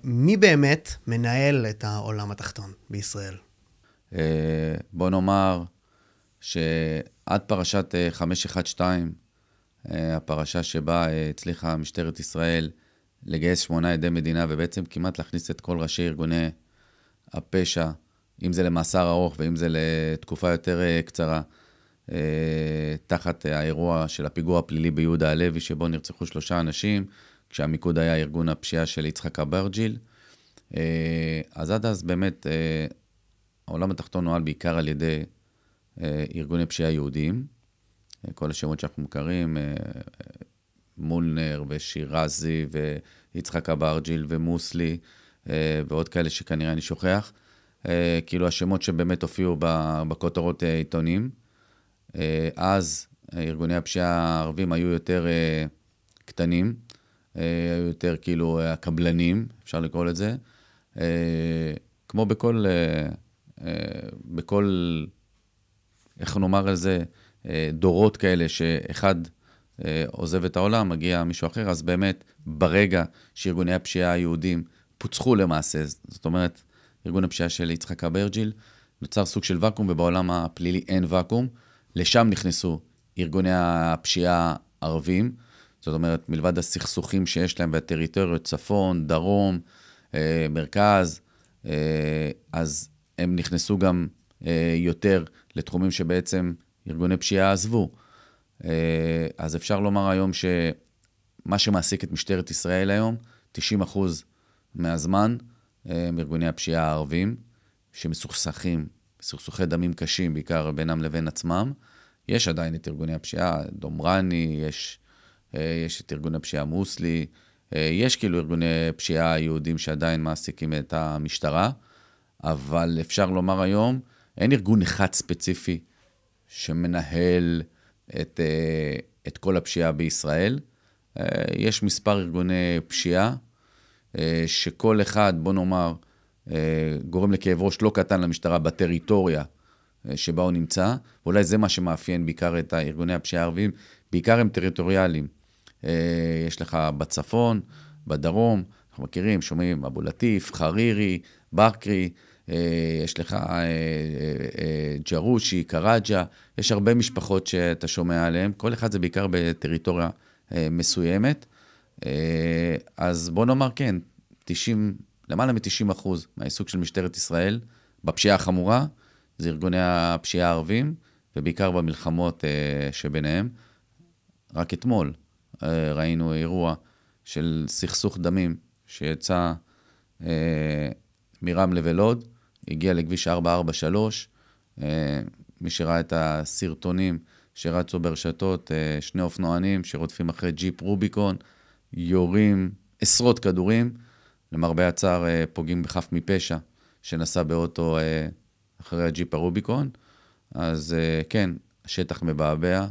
מי באמת מנהל את העולם התחתון בישראל? בוא נאמר שעד פרשת 512, הפרשה שבה הצליחה משטרת ישראל לגייס 8 עדי מדינה, ובעצם כמעט להכניס את כל ראשי ארגוני הפשע, אם זה למאסר ארוך ואם זה לתקופה יותר קצרה, תחת האירוע של הפיגוע הפלילי ביהודה הלוי, שבו נרצחו 3 אנשים, כשהמיקוד היה ארגון הפשיעה של יצחק אברג'יל. אז עד אז באמת העולם התחתון נועל בעיקר על ידי ארגוני פשיעה יהודיים, כל השמות שאנחנו מכירים, מולנר ושירזי ויצחק אברג'יל ומוסלי, ועוד כאלה שכנראה אני שוכח, כאילו השמות שבאמת הופיעו בכותרות עיתונים. אז ארגוני הפשיעה הערבים היו יותר קטנים, היו יותר כאילו הקבלנים, אפשר לקרוא לזה, כמו בכל, איך נאמר על זה, דורות כאלה שאחד עוזב את העולם, מגיע מישהו אחר, אז באמת ברגע שארגוני הפשיעה היהודים פוצחו למעשה, זאת אומרת, ארגון הפשיעה של יצחק אברג'יל, נוצר סוג של וקום, ובעולם הפלילי אין וקום, לשם נכנסו ארגוני הפשיעה ערבים, זאת אומרת, מלבד הסכסוכים שיש להם בטריטוריות, צפון, דרום, מרכז, אז הם נכנסו גם יותר לתחומים שבעצם ארגוני פשיעה עזבו. אז אפשר לומר היום שמה שמעסיק את משטרת ישראל היום, 90% מהזמן, הם ארגוני הפשיעה הערבים, שמסוכסכים, סכסוכי דמים קשים, בעיקר בינם לבין עצמם. יש עדיין את ארגוני הפשיעה, דומרני, יש את ארגון הפשיעה מוסלי, יש כאילו ארגוני פשיעה יהודים שעדיין מעסיקים את המשטרה, אבל אפשר לומר היום, אין ארגון אחד ספציפי שמנהל את כל הפשיעה בישראל. יש מספר ארגוני פשיעה, שכל אחד, בוא נאמר, גורם לכאב ראש לא קטן למשטרה בטריטוריה שבה הוא נמצא, ואולי זה מה שמאפיין בעיקר את ארגוני הפשיעה הערבים, בעיקר הם טריטוריאליים. יש לך בצפון, בדרום, אנחנו מכירים, שומעים אבו לטיף, חרירי, ברקרי, יש לך ג'רושי, קראג'ה, יש הרבה משפחות שאתה שומע עליהן, כל אחד זה בעיקר בטריטוריה מסוימת, אז בוא נאמר כן, למעלה מ-90% מהעיסוק של משטרת ישראל, בפשיעה החמורה, זה ארגוני הפשיעה הערבים, ובעיקר במלחמות שביניהם. רק אתמול ראינו אירוע של סכסוך דמים, שיצא מרמלה ולוד, הגיע לכביש 443, מי שראה את הסרטונים שרצו ברשתות, 2 אופנוענים שרודפים אחרי ג'יפ רוביקון, יורים עשרות כדורים, למרבה הצער פוגעים בחף מפשע, שנסע באוטו אחרי הג'יפ הרוביקון. אז כן, השטח מבעבע,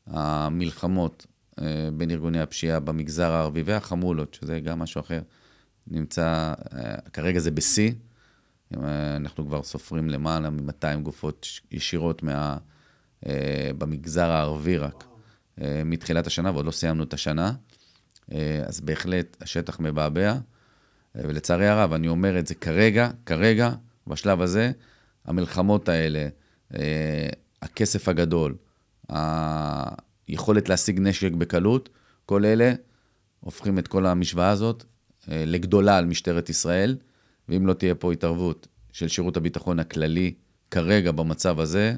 המלחמות בין ארגוני הפשיעה במגזר הערבי והחמולות, שזה גם משהו אחר, נמצא, כרגע זה בשיא, אנחנו כבר סופרים למעלה מ-200 גופות ישירות במגזר הערבי רק, מתחילת השנה, ועוד לא סיימנו את השנה, אז בהחלט השטח מבעבע, ולצערי הרב, אני אומר את זה כרגע, בשלב הזה, המלחמות האלה, הכסף הגדול, היכולת להשיג נשק בקלות, כל אלה הופכים את כל המשוואה הזאת לגדולה על משטרת ישראל, ואם לא תהיה פה התערבות של שירות הביטחון הכללי, כרגע במצב הזה,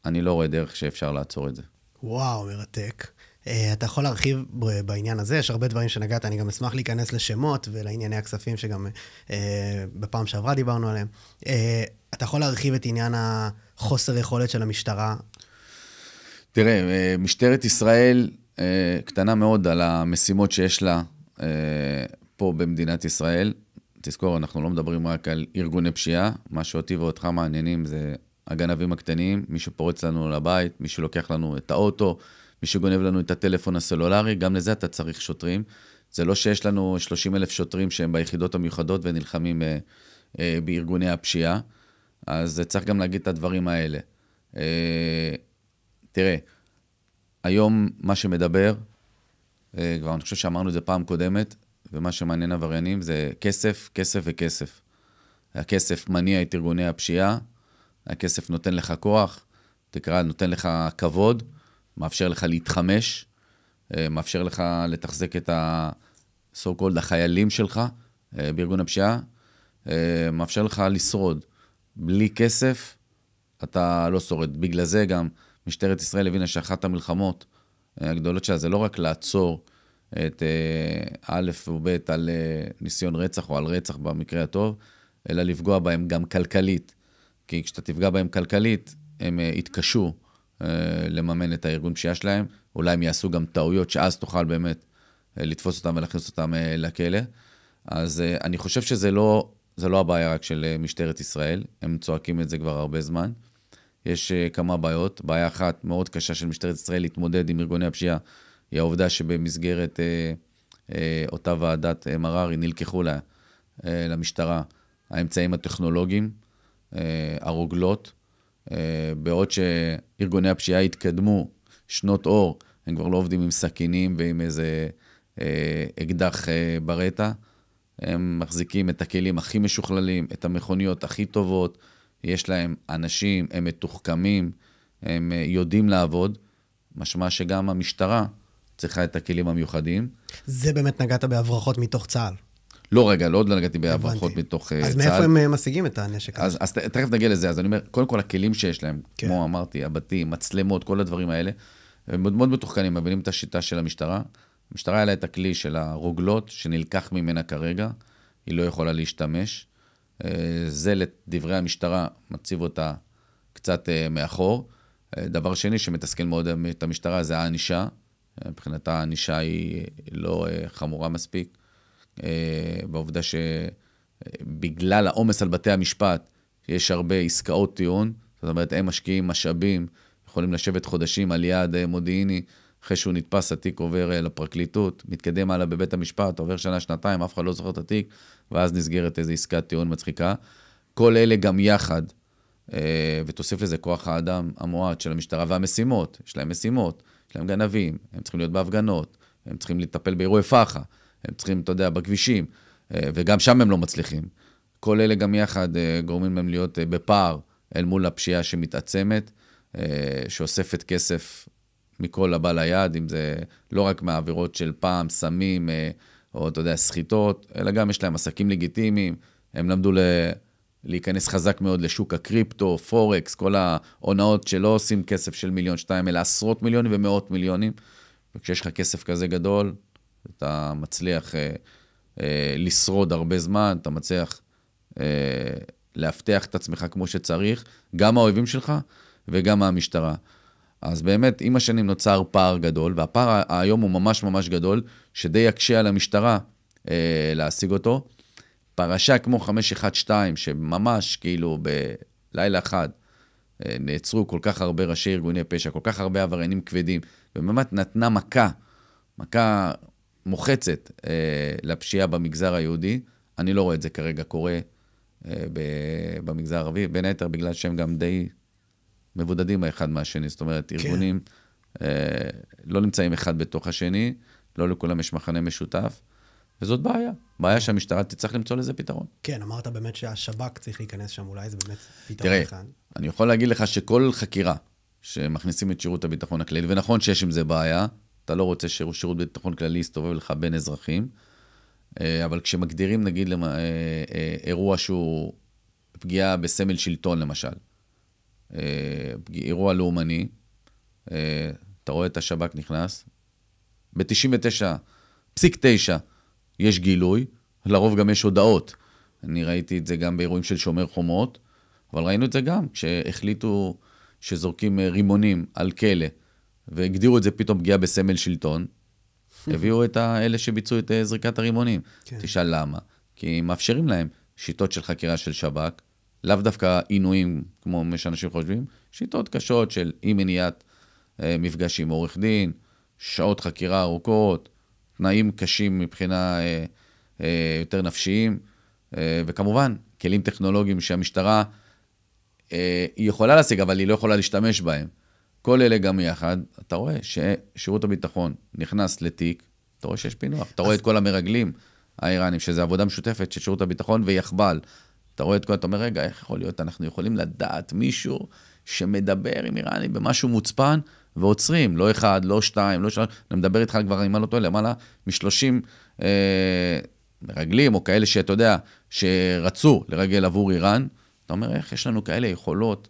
אני לא רואה דרך שאפשר לעצור את זה. וואו, מרתק. אתה יכול להרחיב בעניין הזה, יש הרבה דברים שנגעת, אני גם אשמח להיכנס לשמות ולענייני הכספים שגם בפעם שעברה דיברנו עליהם. אתה יכול להרחיב את עניין החוסר יכולת של המשטרה? תראה, משטרת ישראל קטנה מאוד על המשימות שיש לה פה במדינת ישראל. תזכור, אנחנו לא מדברים רק על ארגוני פשיעה, מה שאותי ואותך מעניינים זה הגנבים הקטנים, מי שפורץ לנו לבית, מי שלוקח לנו את האוטו, מי שגונב לנו את הטלפון הסלולרי, גם לזה אתה צריך שוטרים. זה לא שיש לנו 30,000 שוטרים שהם ביחידות המיוחדות ונלחמים בארגוני הפשיעה, אז צריך גם להגיד את הדברים האלה. תראה, היום מה שמדבר, כבר אני חושב שאמרנו את זה פעם קודמת, ומה שמעניין עבריינים זה כסף, כסף וכסף. הכסף מניע את ארגוני הפשיעה, הכסף נותן לך כוח, תקרא, נותן לך כבוד, מאפשר לך להתחמש, מאפשר לך לתחזק את ה-so called החיילים שלך בארגון הפשיעה, מאפשר לך לשרוד. בלי כסף אתה לא שורד. בגלל זה גם משטרת ישראל הבינה שאחת המלחמות הגדולות שלה זה לא רק לעצור את א' וב' על ניסיון רצח או על רצח במקרה הטוב, אלא לפגוע בהם גם כלכלית. כי כשאתה תפגע בהם כלכלית, הם יתקשו לממן את הארגון פשיעה שלהם, אולי הם יעשו גם טעויות שאז תוכל באמת לתפוס אותם ולהכניס אותם לכלא. אז אני חושב שזה לא הבעיה רק של משטרת ישראל, הם צועקים את זה כבר הרבה זמן. יש כמה בעיות. בעיה אחת מאוד קשה של משטרת ישראל להתמודד עם ארגוני הפשיעה, היא העובדה שבמסגרת אותה ועדת מררי נלקחו למשטרה האמצעים הטכנולוגיים, הרוגלות, בעוד שארגוני הפשיעה התקדמו שנות אור, הם כבר לא עובדים עם סכינים ועם איזה אקדח ברטה, הם מחזיקים את הכלים הכי משוכללים, את המכוניות הכי טובות, יש להם אנשים, הם מתוחכמים, הם יודעים לעבוד, משמע שגם המשטרה צריכה את הכלים המיוחדים. זה באמת נגעת בהברחות מתוך צה"ל. לא, רגע, לא עוד לא נגעתי בהברחות מתוך צה"ל. אז מאיפה הם משיגים את הנשק הזה? אז תכף נגיע לזה. אז אני אומר, קודם כל הכלים שיש להם, כמו אמרתי, הבתים, מצלמות, כל הדברים האלה, הם מאוד מאוד מתוחכמים, מבינים את השיטה של המשטרה. המשטרה היה לה את הכלי של הרוגלות, שנלקח ממנה כרגע, היא לא יכולה להשתמש. זה לדברי המשטרה, מציב אותה קצת מאחור. דבר שני שמתסכל מאוד את המשטרה, זה הענישה. מבחינתה הענישה היא לא חמורה מספיק. בעובדה שבגלל העומס על בתי המשפט, יש הרבה עסקאות טיעון, זאת אומרת, הם משקיעים משאבים, יכולים לשבת חודשים על יעד מודיעיני, אחרי שהוא נתפס, התיק עובר לפרקליטות, מתקדם הלאה בבית המשפט, עובר שנה, שנתיים, אף אחד לא זוכר את התיק, ואז נסגרת איזו עסקת טיעון מצחיקה. כל אלה גם יחד, ותוסיף לזה כוח האדם המועט של המשטרה והמשימות, יש להם משימות, יש להם גנבים, הם צריכים להיות בהפגנות, הם צריכים לטפל באירועי פח"ע, הם צריכים, אתה יודע, בכבישים, וגם שם הם לא מצליחים. כל אלה גם יחד גורמים להם להיות בפער אל מול הפשיעה שמתעצמת, שאוספת כסף מכל הבא ליד, אם זה לא רק מהעבירות של פעם, סמים, או אתה יודע, סחיטות, אלא גם יש להם עסקים לגיטימיים, הם למדו להיכנס חזק מאוד לשוק הקריפטו, פורקס, כל ההונאות שלא עושים כסף של 1-2 מיליון, אלא עשרות מיליונים ומאות מיליונים, וכשיש לך כסף כזה גדול, אתה מצליח לשרוד הרבה זמן, אתה מצליח להבטח את עצמך כמו שצריך, גם האויבים שלך וגם המשטרה. אז באמת, עם השנים נוצר פער גדול, והפער היום הוא ממש ממש גדול, שדי יקשה על המשטרה להשיג אותו. פרשה כמו 512, שממש כאילו בלילה אחד, נעצרו כל כך הרבה ראשי ארגוני פשע, כל כך הרבה עבריינים כבדים, ובאמת נתנה מכה מוחצת לפשיעה במגזר היהודי. אני לא רואה את זה כרגע קורה במגזר הערבי, בין היתר בגלל שהם גם די מבודדים האחד מהשני, זאת אומרת, ארגונים לא נמצאים אחד בתוך השני, לא לכולם יש מחנה משותף, וזאת בעיה שהמשטרה תצטרך למצוא לזה פתרון. כן, אמרת באמת שהשב"כ צריך להיכנס שם, אולי זה באמת פתרון אחד. תראה, אני יכול להגיד לך שכל חקירה שמכניסים את שירות הביטחון הכללי, ונכון שיש עם זה בעיה, אתה לא רוצה ששירות ביטחון כללי יסתובב לך בין אזרחים, אבל כשמגדירים, נגיד, אירוע שהוא פגיעה בסמל שלטון, למשל, אירוע לאומני, אתה רואה את השב"כ נכנס, ב-99.9 יש גילוי, לרוב גם יש הודעות. אני ראיתי את זה גם באירועים של שומר חומות, אבל ראינו את זה גם כשהחליטו שזורקים רימונים על כלא, והגדירו את זה פתאום פגיעה בסמל שלטון, הביאו את אלה שביצעו את זריקת הרימונים. תשאל למה? כי מאפשרים להם שיטות של חקירה של שב"כ, לאו דווקא עינויים, כמו מה שאנשים חושבים, שיטות קשות של אי מניעת מפגש עם עורך דין, שעות חקירה ארוכות, תנאים קשים מבחינה יותר נפשיים, וכמובן, כלים טכנולוגיים שהמשטרה היא יכולה להשיג, אבל היא לא יכולה להשתמש בהם. כל אלה גם יחד, אתה רואה ששירות הביטחון נכנס לתיק, אתה רואה שיש פינוח, אתה רואה את כל המרגלים האיראנים, שזה עבודה משותפת של שירות הביטחון ויחבל. אתה רואה את כל, אתה אומר, רגע, איך יכול להיות? אנחנו יכולים לדעת מישהו שמדבר עם איראנים במשהו מוצפן, ועוצרים, לא אחד, לא שתיים, לא שלוש, אני מדבר איתך כבר, אם אני לא טועה, למעלה מ-30 מרגלים, או כאלה שאתה יודע, שרצו לרגל עבור איראן, אתה אומר, איך יש לנו כאלה יכולות,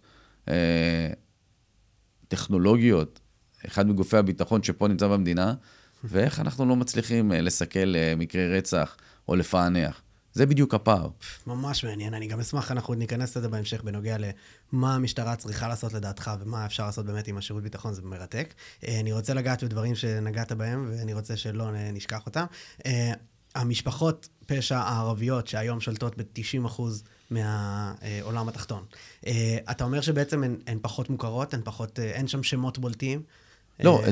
טכנולוגיות, אחד מגופי הביטחון שפה נמצא במדינה, ואיך אנחנו לא מצליחים לסכל מקרי רצח, או לפענח. זה בדיוק הפער. ממש מעניין, אני גם אשמח, אנחנו עוד ניכנס לזה בהמשך בנוגע למה המשטרה צריכה לעשות לדעתך, ומה אפשר לעשות באמת עם השירות ביטחון, זה מרתק. אני רוצה לגעת בדברים שנגעת בהם, ואני רוצה שלא נשכח אותם. המשפחות פשע הערביות, שהיום שולטות ב-90% מהעולם התחתון. אתה אומר שבעצם הן פחות מוכרות, אין שם שמות בולטים? לא,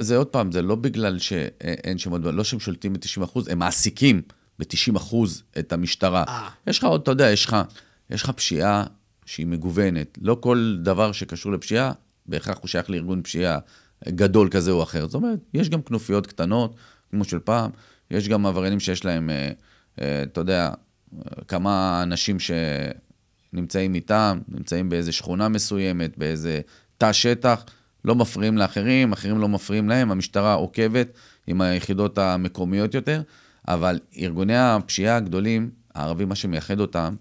זה עוד פעם, זה לא בגלל שאין שמות, לא שהם שולטים ב-90%, הם מעסיקים ב-90% את המשטרה. יש לך עוד, אתה יודע, יש לך פשיעה שהיא מגוונת. לא כל דבר שקשור לפשיעה, בהכרח הוא שייך לארגון פשיעה גדול כזה או אחר. זאת אומרת, יש גם כנופיות קטנות, כמו של פעם, יש גם עבריינים שיש להם, אתה יודע, כמה אנשים שנמצאים איתם, נמצאים באיזו שכונה מסוימת, באיזה תא שטח, לא מפריעים לאחרים, אחרים לא מפריעים להם, המשטרה עוקבת עם היחידות המקומיות יותר, אבל ארגוני הפשיעה הגדולים, הערבים, מה שמייחד אותם,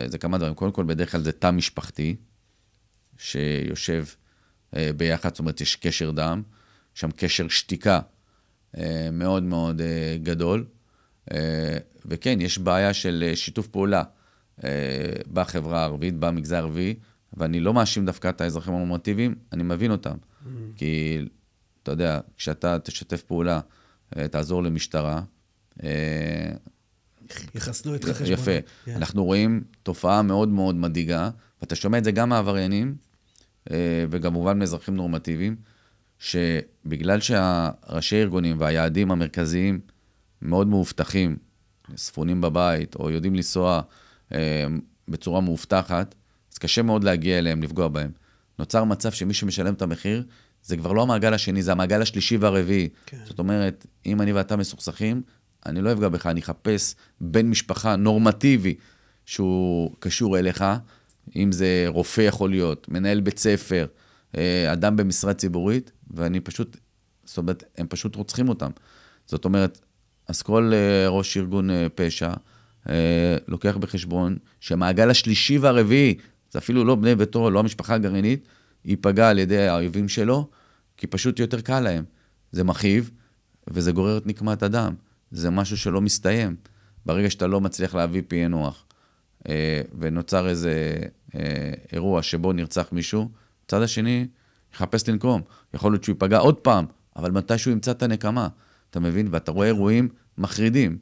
זה כמה דברים. קודם כל, בדרך כלל זה תא משפחתי, שיושב ביחד, זאת אומרת, יש קשר דם, שם קשר שתיקה מאוד מאוד גדול, וכן, יש בעיה של שיתוף פעולה בחברה הערבית, במגזר הערבי, ואני לא מאשים דווקא את האזרחים הנורמטיביים, אני מבין אותם. כי, אתה יודע, כשאתה תשתף פעולה, תעזור למשטרה, יחסנו את חשבון. יפה. אנחנו רואים תופעה מאוד מאוד מדאיגה, ואתה שומע את זה גם מהעבריינים, וכמובן מאזרחים נורמטיביים, שבגלל שהראשי ארגונים והיעדים המרכזיים מאוד מאובטחים, ספונים בבית, או יודעים לנסוע בצורה מאובטחת, אז קשה מאוד להגיע אליהם, לפגוע בהם. נוצר מצב שמי שמשלם את המחיר, זה כבר לא המעגל השני, זה המעגל השלישי והרביעי. כן. זאת אומרת, אם אני ואתה מסוכסכים, אני לא אפגע בך, אני אחפש בן משפחה נורמטיבי, שהוא קשור אליך, אם זה רופא יכול להיות, מנהל בית ספר, אדם במשרד ציבורית, ואני פשוט, זאת אומרת, הם פשוט רוצחים אותם. זאת אומרת, אז כל ראש ארגון פשע, לוקח בחשבון, שהמעגל השלישי והרביעי, זה אפילו לא בני ביתו, לא המשפחה הגרעינית, ייפגע על ידי האויבים שלו, כי פשוט יותר קל להם. זה מכאיב, וזה גורר את נקמת הדם. זה משהו שלא מסתיים. ברגע שאתה לא מצליח להביא פענוח, ונוצר איזה אירוע שבו נרצח מישהו, צד השני יחפש לנקום. יכול להיות שהוא ייפגע עוד פעם, אבל מתישהו ימצא את הנקמה. אתה מבין? ואתה רואה אירועים מחרידים.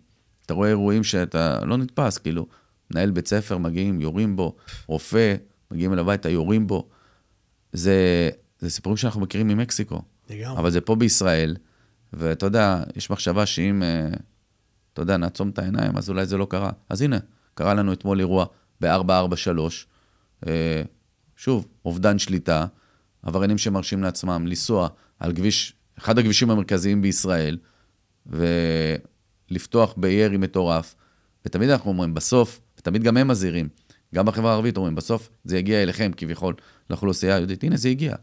אתה רואה אירועים שאתה לא נתפס, כאילו, מנהל בית ספר מגיעים, יורים בו, רופא, מגיעים אל הביתה, יורים בו. זה סיפורים שאנחנו מכירים ממקסיקו. אבל זה פה בישראל, ואתה יודע, יש מחשבה שאם, אתה יודע, נעצום את העיניים, אז אולי זה לא קרה. אז הנה, קרה לנו אתמול אירוע ב-443, שוב, אובדן שליטה, עבריינים שמרשים לעצמם לנסוע על כביש, אחד הכבישים המרכזיים בישראל, ולפתוח בירי מטורף, ותמיד אנחנו אומרים, בסוף, ותמיד גם הם מזהירים, גם בחברה הערבית אומרים, בסוף זה יגיע אליכם כביכול לאוכלוסייה היהודית, הנה זה הגיע.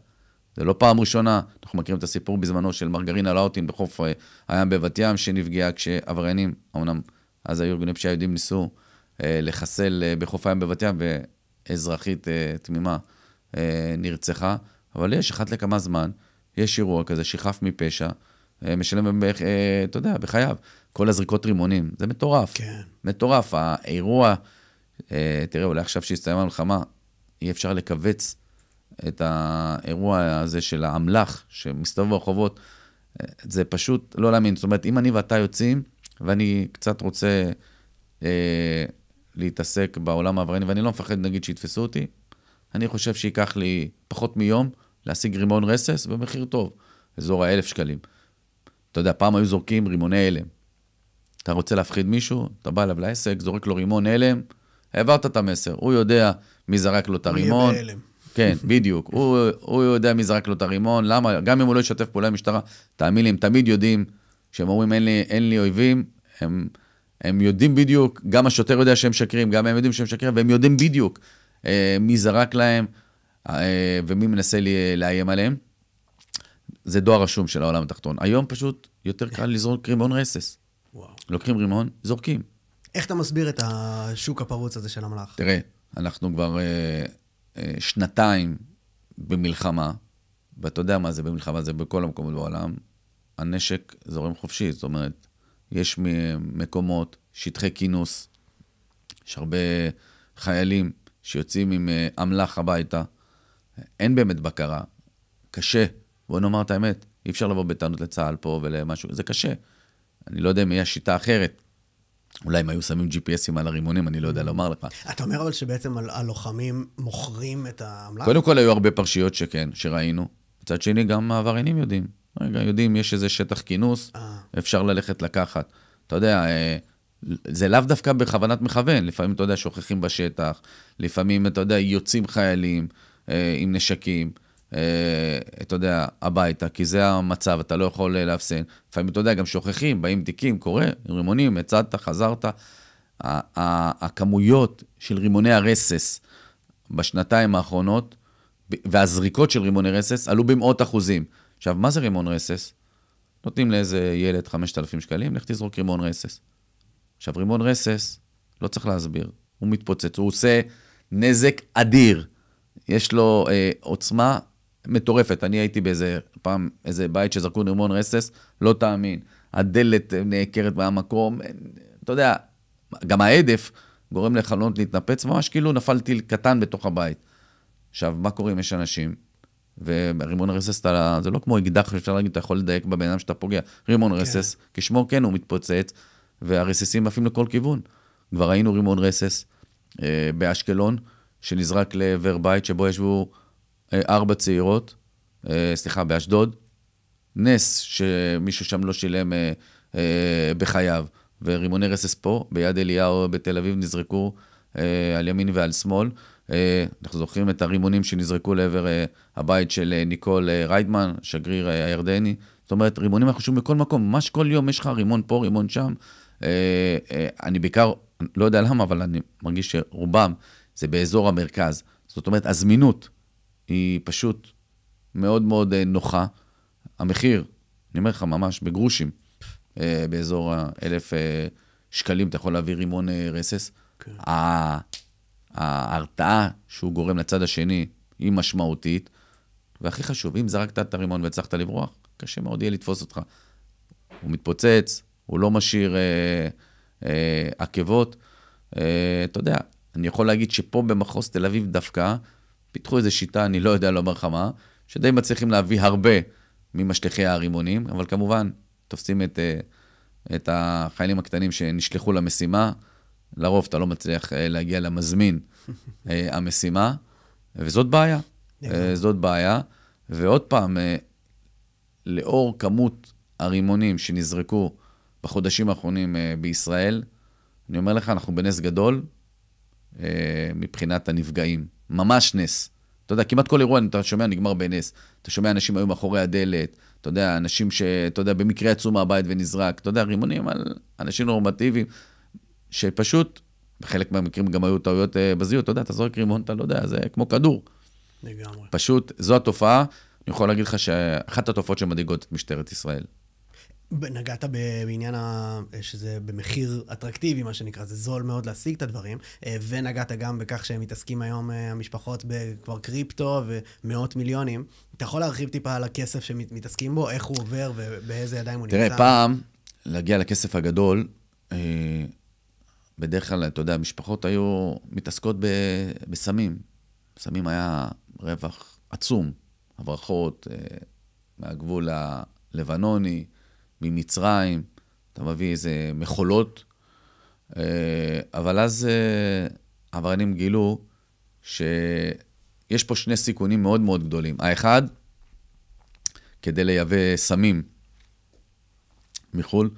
זה לא פעם ראשונה, אנחנו מכירים את הסיפור בזמנו של מרגרינה לאוטין בחוף הים בבת ים, שנפגעה כשעבריינים, אמנם אז היו ארגוני פשיעה יהודים ניסו לחסל בחוף הים בבת ים, ואזרחית תמימה נרצחה, אבל יש אחת לכמה זמן, יש אירוע כזה שחף מפשע, משלם, אתה יודע, בחייו, כל הזריקות רימונים, זה מטורף, כן. מטורף, האירוע, תראה, אולי עכשיו שהסתיימה המלחמה, אי אפשר לקבץ את האירוע הזה של האמל"ח, שמסתובב ברחובות, זה פשוט לא להאמין, זאת אומרת, אם אני ואתה יוצאים, ואני קצת רוצה להתעסק בעולם העברייני, ואני לא מפחד, נגיד, שיתפסו אותי, אני חושב שיקח לי פחות מיום להשיג רימון רסס במחיר טוב, אזור ה1,000 שקלים. אתה יודע, פעם היו זורקים רימוני הלם. אתה רוצה להפחיד מישהו, אתה בא אליו לעסק, זורק לו רימון הלם, העברת את המסר, הוא יודע מי זרק לו את הרימון. הוא יהיה בהלם. כן, בדיוק. הוא יודע מי זרק לו את הרימון, למה? גם אם הוא לא ישתף פעולה עם משטרה, תאמין לי, הם תמיד יודעים, שהם אומרים אין לי אויבים, הם הם יודעים בדיוק, גם השוטר יודע שהם שקרים, גם הם יודעים שהם שקרים, והם יודעים בדיוק מי זרק להם, ומי מנסה לאיים עליהם. זה דואר רשום של העולם התחתון. היום פשוט יותר קל לזרוק רימון רסס. וואו. לוקחים רימון, זורקים. איך אתה מסביר את השוק הפרוץ הזה של המלאך? תראה, אנחנו כבר שנתיים במלחמה, ואתה יודע מה זה במלחמה, זה בכל המקומות בעולם, הנשק זורם חופשי, זאת אומרת, יש מקומות, שטחי כינוס, יש הרבה חיילים שיוצאים עם אמל"ח הביתה, אין באמת בקרה, קשה, בוא נאמר את האמת, אי אפשר לבוא בטענות לצה"ל פה ולמשהו, זה קשה, אני לא יודע אם יהיה שיטה אחרת, אולי אם היו שמים GPSים על הרימונים, אני לא יודע לומר לך. אתה אומר אבל שבעצם הלוחמים מוכרים את האמל"ח? קודם כל היו הרבה פרשיות שכן, שראינו, מצד שני גם העבריינים יודעים, רגע, יודעים, יש איזה שטח כינוס, אפשר ללכת לקחת. אתה יודע, זה לאו דווקא בכוונת מכוון, לפעמים, אתה יודע, שוכחים בשטח, לפעמים, אתה יודע, יוצאים חיילים עם נשקים, אתה יודע, הביתה, כי זה המצב, אתה לא יכול להפסן. לפעמים, אתה יודע, גם שוכחים, באים תיקים, קורה, רימונים, הצדת, חזרת. הכמויות של רימוני הרסס בשנתיים האחרונות, והזריקות של רימוני רסס עלו במאות אחוזים. עכשיו, מה זה רימון רסס? נותנים לאיזה ילד 5,000 שקלים, לך תזרוק רימון רסס. עכשיו, רימון רסס, לא צריך להסביר, הוא מתפוצץ, הוא עושה נזק אדיר. יש לו עוצמה מטורפת. אני הייתי באיזה פעם, איזה בית שזרקו רימון רסס, לא תאמין. הדלת נעקרת מהמקום, אתה יודע, גם העדף גורם לחלונות להתנפץ, ממש כאילו נפל טיל קטן בתוך הבית. עכשיו, מה קורה אם יש אנשים? ורימון רסס, זה לא כמו אקדח, שאפשר להגיד, אתה יכול לדייק בבן אדם שאתה פוגע. רימון רסס, כשמו כן, הוא מתפוצץ, והרססים עפים לכל כיוון. כבר ראינו רימון רסס באשקלון, שנזרק לעבר בית, שבו ישבו 4 צעירות, באשדוד, נס שמישהו שם לא שילם בחייו, ורימוני רסס פה, ביד אליהו בתל אביב, נזרקו על ימין ועל שמאל. אנחנו זוכרים את הרימונים שנזרקו לעבר הבית של ניקול ריידמן, שגריר הירדני. זאת אומרת, רימונים אנחנו שומעים בכל מקום, ממש כל יום יש לך רימון פה, רימון שם. אני בעיקר, לא יודע למה, אבל אני מרגיש שרובם זה באזור המרכז. זאת אומרת, הזמינות היא פשוט מאוד מאוד נוחה. המחיר, אני אומר לך ממש, בגרושים, באזור 1,000 שקלים, אתה יכול להביא רימון רסס. ההרתעה שהוא גורם לצד השני היא משמעותית, והכי חשוב, אם זרקת את הרימון והצלחת לברוח, קשה מאוד יהיה לתפוס אותך. הוא מתפוצץ, הוא לא משאיר עקבות. אתה יודע, אני יכול להגיד שפה במחוז תל אביב דווקא, פיתחו איזו שיטה, אני לא יודע לומר לך מה, שדי מצליחים להביא הרבה ממשליחי הרימונים, אבל כמובן, תופסים את החיילים הקטנים שנשלחו למשימה, לרוב אתה לא מצליח להגיע למזמין המשימה, וזאת בעיה. זאת בעיה. ועוד פעם, לאור כמות הרימונים שנזרקו בחודשים האחרונים בישראל, אני אומר לך, אנחנו בנס גדול מבחינת הנפגעים. ממש נס. אתה יודע, כמעט כל אירוע, אתה שומע, נגמר בנס. אתה שומע אנשים היו מאחורי הדלת, אתה יודע, אנשים שאתה יודע, במקרה יצאו מהבית ונזרק, אתה יודע, רימונים על אנשים נורמטיביים, שפשוט, בחלק מהמקרים גם היו טעויות בזיות, אתה יודע, אתה זורק רימון, אתה לא יודע, זה כמו כדור. לגמרי. פשוט, זו התופעה, אני יכול להגיד לך שאחת התופעות שמדאיגות את משטרת ישראל. נגעת בעניין שזה במחיר אטרקטיבי, מה שנקרא, זה זול מאוד להשיג את הדברים, ונגעת גם בכך שהם מתעסקים היום המשפחות בכבר קריפטו ומאות מיליונים. אתה יכול להרחיב טיפה על הכסף שמתעסקים בו, איך הוא עובר ובאיזה ידיים הוא נמצא? תראה, פעם, להגיע לכסף הגדול, בדרך כלל, אתה יודע, המשפחות היו מתעסקות בסמים. בסמים היה רווח עצום, הברחות מהגבול הלבנוני, ממצרים, אתה מביא איזה מחולות, אבל אז העבריינים גילו שיש פה 2 סיכונים מאוד מאוד גדולים. האחד, כדי לייבא סמים מחול,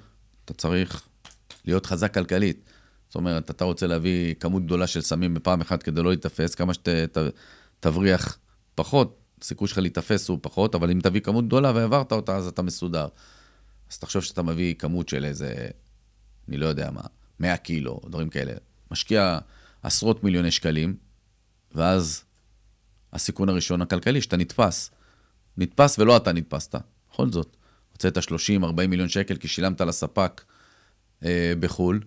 אתה צריך להיות חזק כלכלית. זאת אומרת, אתה רוצה להביא כמות גדולה של סמים בפעם אחת כדי לא להתאפס, כמה שתבריח פחות, הסיכוי שלך להתאפס הוא פחות, אבל אם תביא כמות גדולה ועברת אותה, אז אתה מסודר. אז תחשוב שאתה מביא כמות של איזה, אני לא יודע מה, 100 קילו, דברים כאלה. משקיע עשרות מיליוני שקלים, ואז הסיכון הראשון הכלכלי, שאתה נתפס ולא אתה נתפסת. בכל זאת, הוצאת 30-40 מיליון שקל, כי שילמת לספק בחול,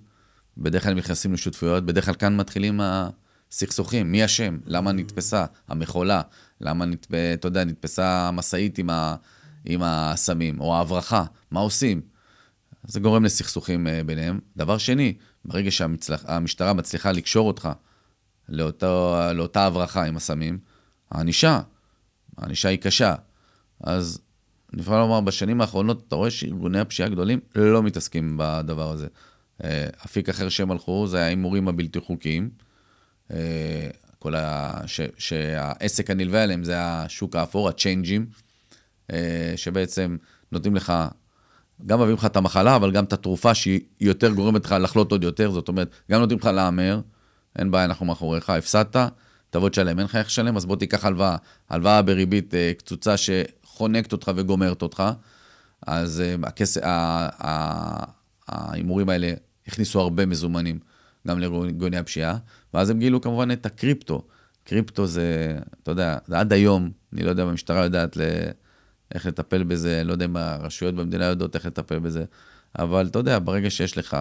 בדרך כלל הם נכנסים לשותפויות, בדרך כלל כאן מתחילים הסכסוכים, מי אשם, למה נתפסה המחולה, למה אתה יודע, נתפסה המסעית עם הסמים, או ההברחה, מה עושים? זה גורם לסכסוכים ביניהם. דבר שני, ברגע שהמשטרה מצליחה לקשור אותך לאותה הברחה עם הסמים, הענישה היא קשה. אז אני יכול לומר, בשנים האחרונות, אתה רואה שארגוני הפשיעה הגדולים לא מתעסקים בדבר הזה. אפיק אחר שהם הלכו, זה ההימורים הבלתי חוקיים, שהעסק הנלווה עליהם זה השוק האפור, הצ'יינג'ים, שבעצם נותנים לך, גם מביאים לך את המחלה, אבל גם את התרופה שהיא יותר גורמת לך לחלות עוד יותר, זאת אומרת, גם נותנים לך לאמר, אין בעיה, אנחנו מאחוריך, הפסדת, תבוא תשלם, אין לך איך לשלם, אז בוא תיקח הלוואה בריבית קצוצה שחונקת אותך וגומרת אותך, אז ההימורים האלה הכניסו הרבה מזומנים, גם לארגוני הפשיעה, ואז הם גילו כמובן את הקריפטו. קריפטו זה, אתה יודע, זה עד היום, אני לא יודע אם המשטרה יודעת איך לטפל בזה, לא יודע אם הרשויות במדינה יודעות איך לטפל בזה, אבל אתה יודע, ברגע שיש לך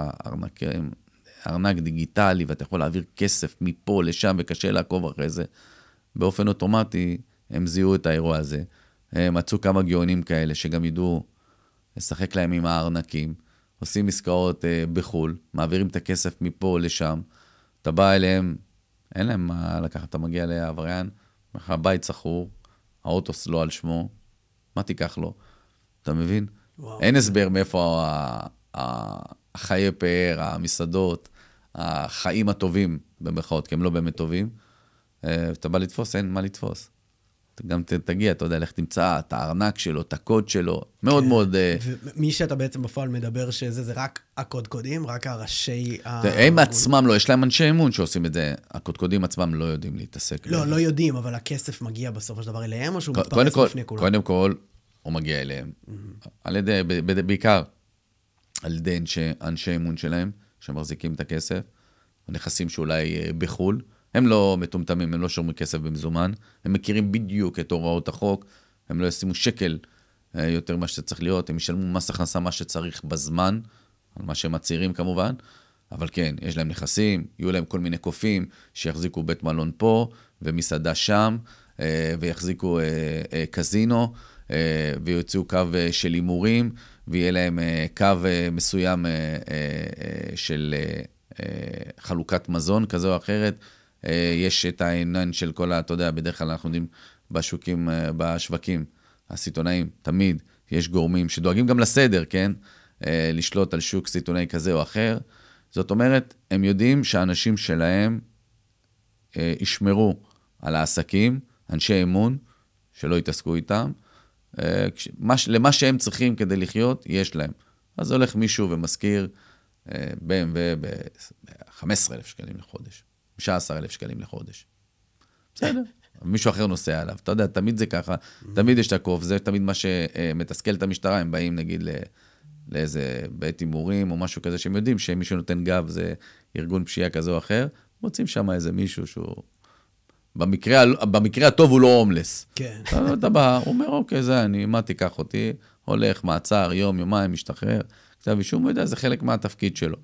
ארנק דיגיטלי, ואתה יכול להעביר כסף מפה לשם, וקשה לעקוב אחרי זה, באופן אוטומטי, הם זיהו את האירוע הזה. הם מצאו כמה גאונים כאלה, שגם ידעו לשחק להם עם הארנקים, עושים עסקאות בחול, מעבירים את הכסף מפה לשם, אתה בא אליהם, אין להם מה לקחת, אתה מגיע לעבריין, הבית סחור, האוטו לא על שמו, מה תיקח לו? אתה מבין? וואו. אין הסבר מאיפה החיי פאר, המסעדות, החיים הטובים במחאות, כי הם לא באמת טובים, אתה בא לתפוס, אין מה לתפוס. אתה גם תגיע, אתה יודע, לך תמצא את הארנק שלו, את הקוד שלו, מאוד מאוד... ומי שאתה בעצם בפועל מדבר שזה, זה רק הקודקודים, רק הראשי... הם עצמם לא, יש להם אנשי אמון שעושים את זה, הקודקודים עצמם לא יודעים להתעסק. לא יודעים, אבל הכסף מגיע בסופו של דבר אליהם, או שהוא מתפרס לפני כולם? קודם כל, הוא מגיע אליהם. על ידי, בעיקר, על ידי אנשי אמון שלהם, שמחזיקים את הכסף, ונכסים שאולי בחול, הם לא מטומטמים, הם לא שורמים כסף במזומן, הם מכירים בדיוק את הוראות החוק, הם לא ישימו שקל יותר מה שצריך להיות, הם ישלמו מס הכנסה מה שצריך בזמן, על מה שהם מצהירים כמובן, אבל כן, יש להם נכסים, יהיו להם כל מיני קופים שיחזיקו בית מלון פה, ומסעדה שם, ויחזיקו קזינו, ויוצאו קו של הימורים, ויהיה להם קו מסוים של חלוקת מזון כזו או אחרת, יש את העניין של כל, אתה יודע, בדרך כלל אנחנו יודעים בשווקים, הסיטונאים, תמיד יש גורמים שדואגים גם לסדר, כן? לשלוט על שוק סיטונאי כזה או אחר. זאת אומרת, הם יודעים שהאנשים שלהם ישמרו על העסקים, אנשי אמון, שלא יתעסקו איתם, למה שהם צריכים כדי לחיות, יש להם. אז הולך מישהו ומזכיר BMW ב-15,000 שקלים לחודש. 15,000 שקלים לחודש. בסדר. מישהו אחר נוסע עליו. אתה יודע, תמיד זה ככה, תמיד יש את הקוף, זה תמיד מה שמתסכל את המשטרה, הם באים נגיד לאיזה בית הימורים או משהו כזה, שהם יודעים שמישהו נותן גב, זה ארגון פשיעה כזה או אחר, מוצאים שם איזה מישהו שהוא, במקרה הטוב הוא לא הומלס. כן. אתה בא, הוא אומר, אוקיי, זה אני, מה תיקח אותי? הולך, מעצר, יום, יומיים, משתחרר. כתב אישום, הוא יודע, זה חלק מהתפקיד שלו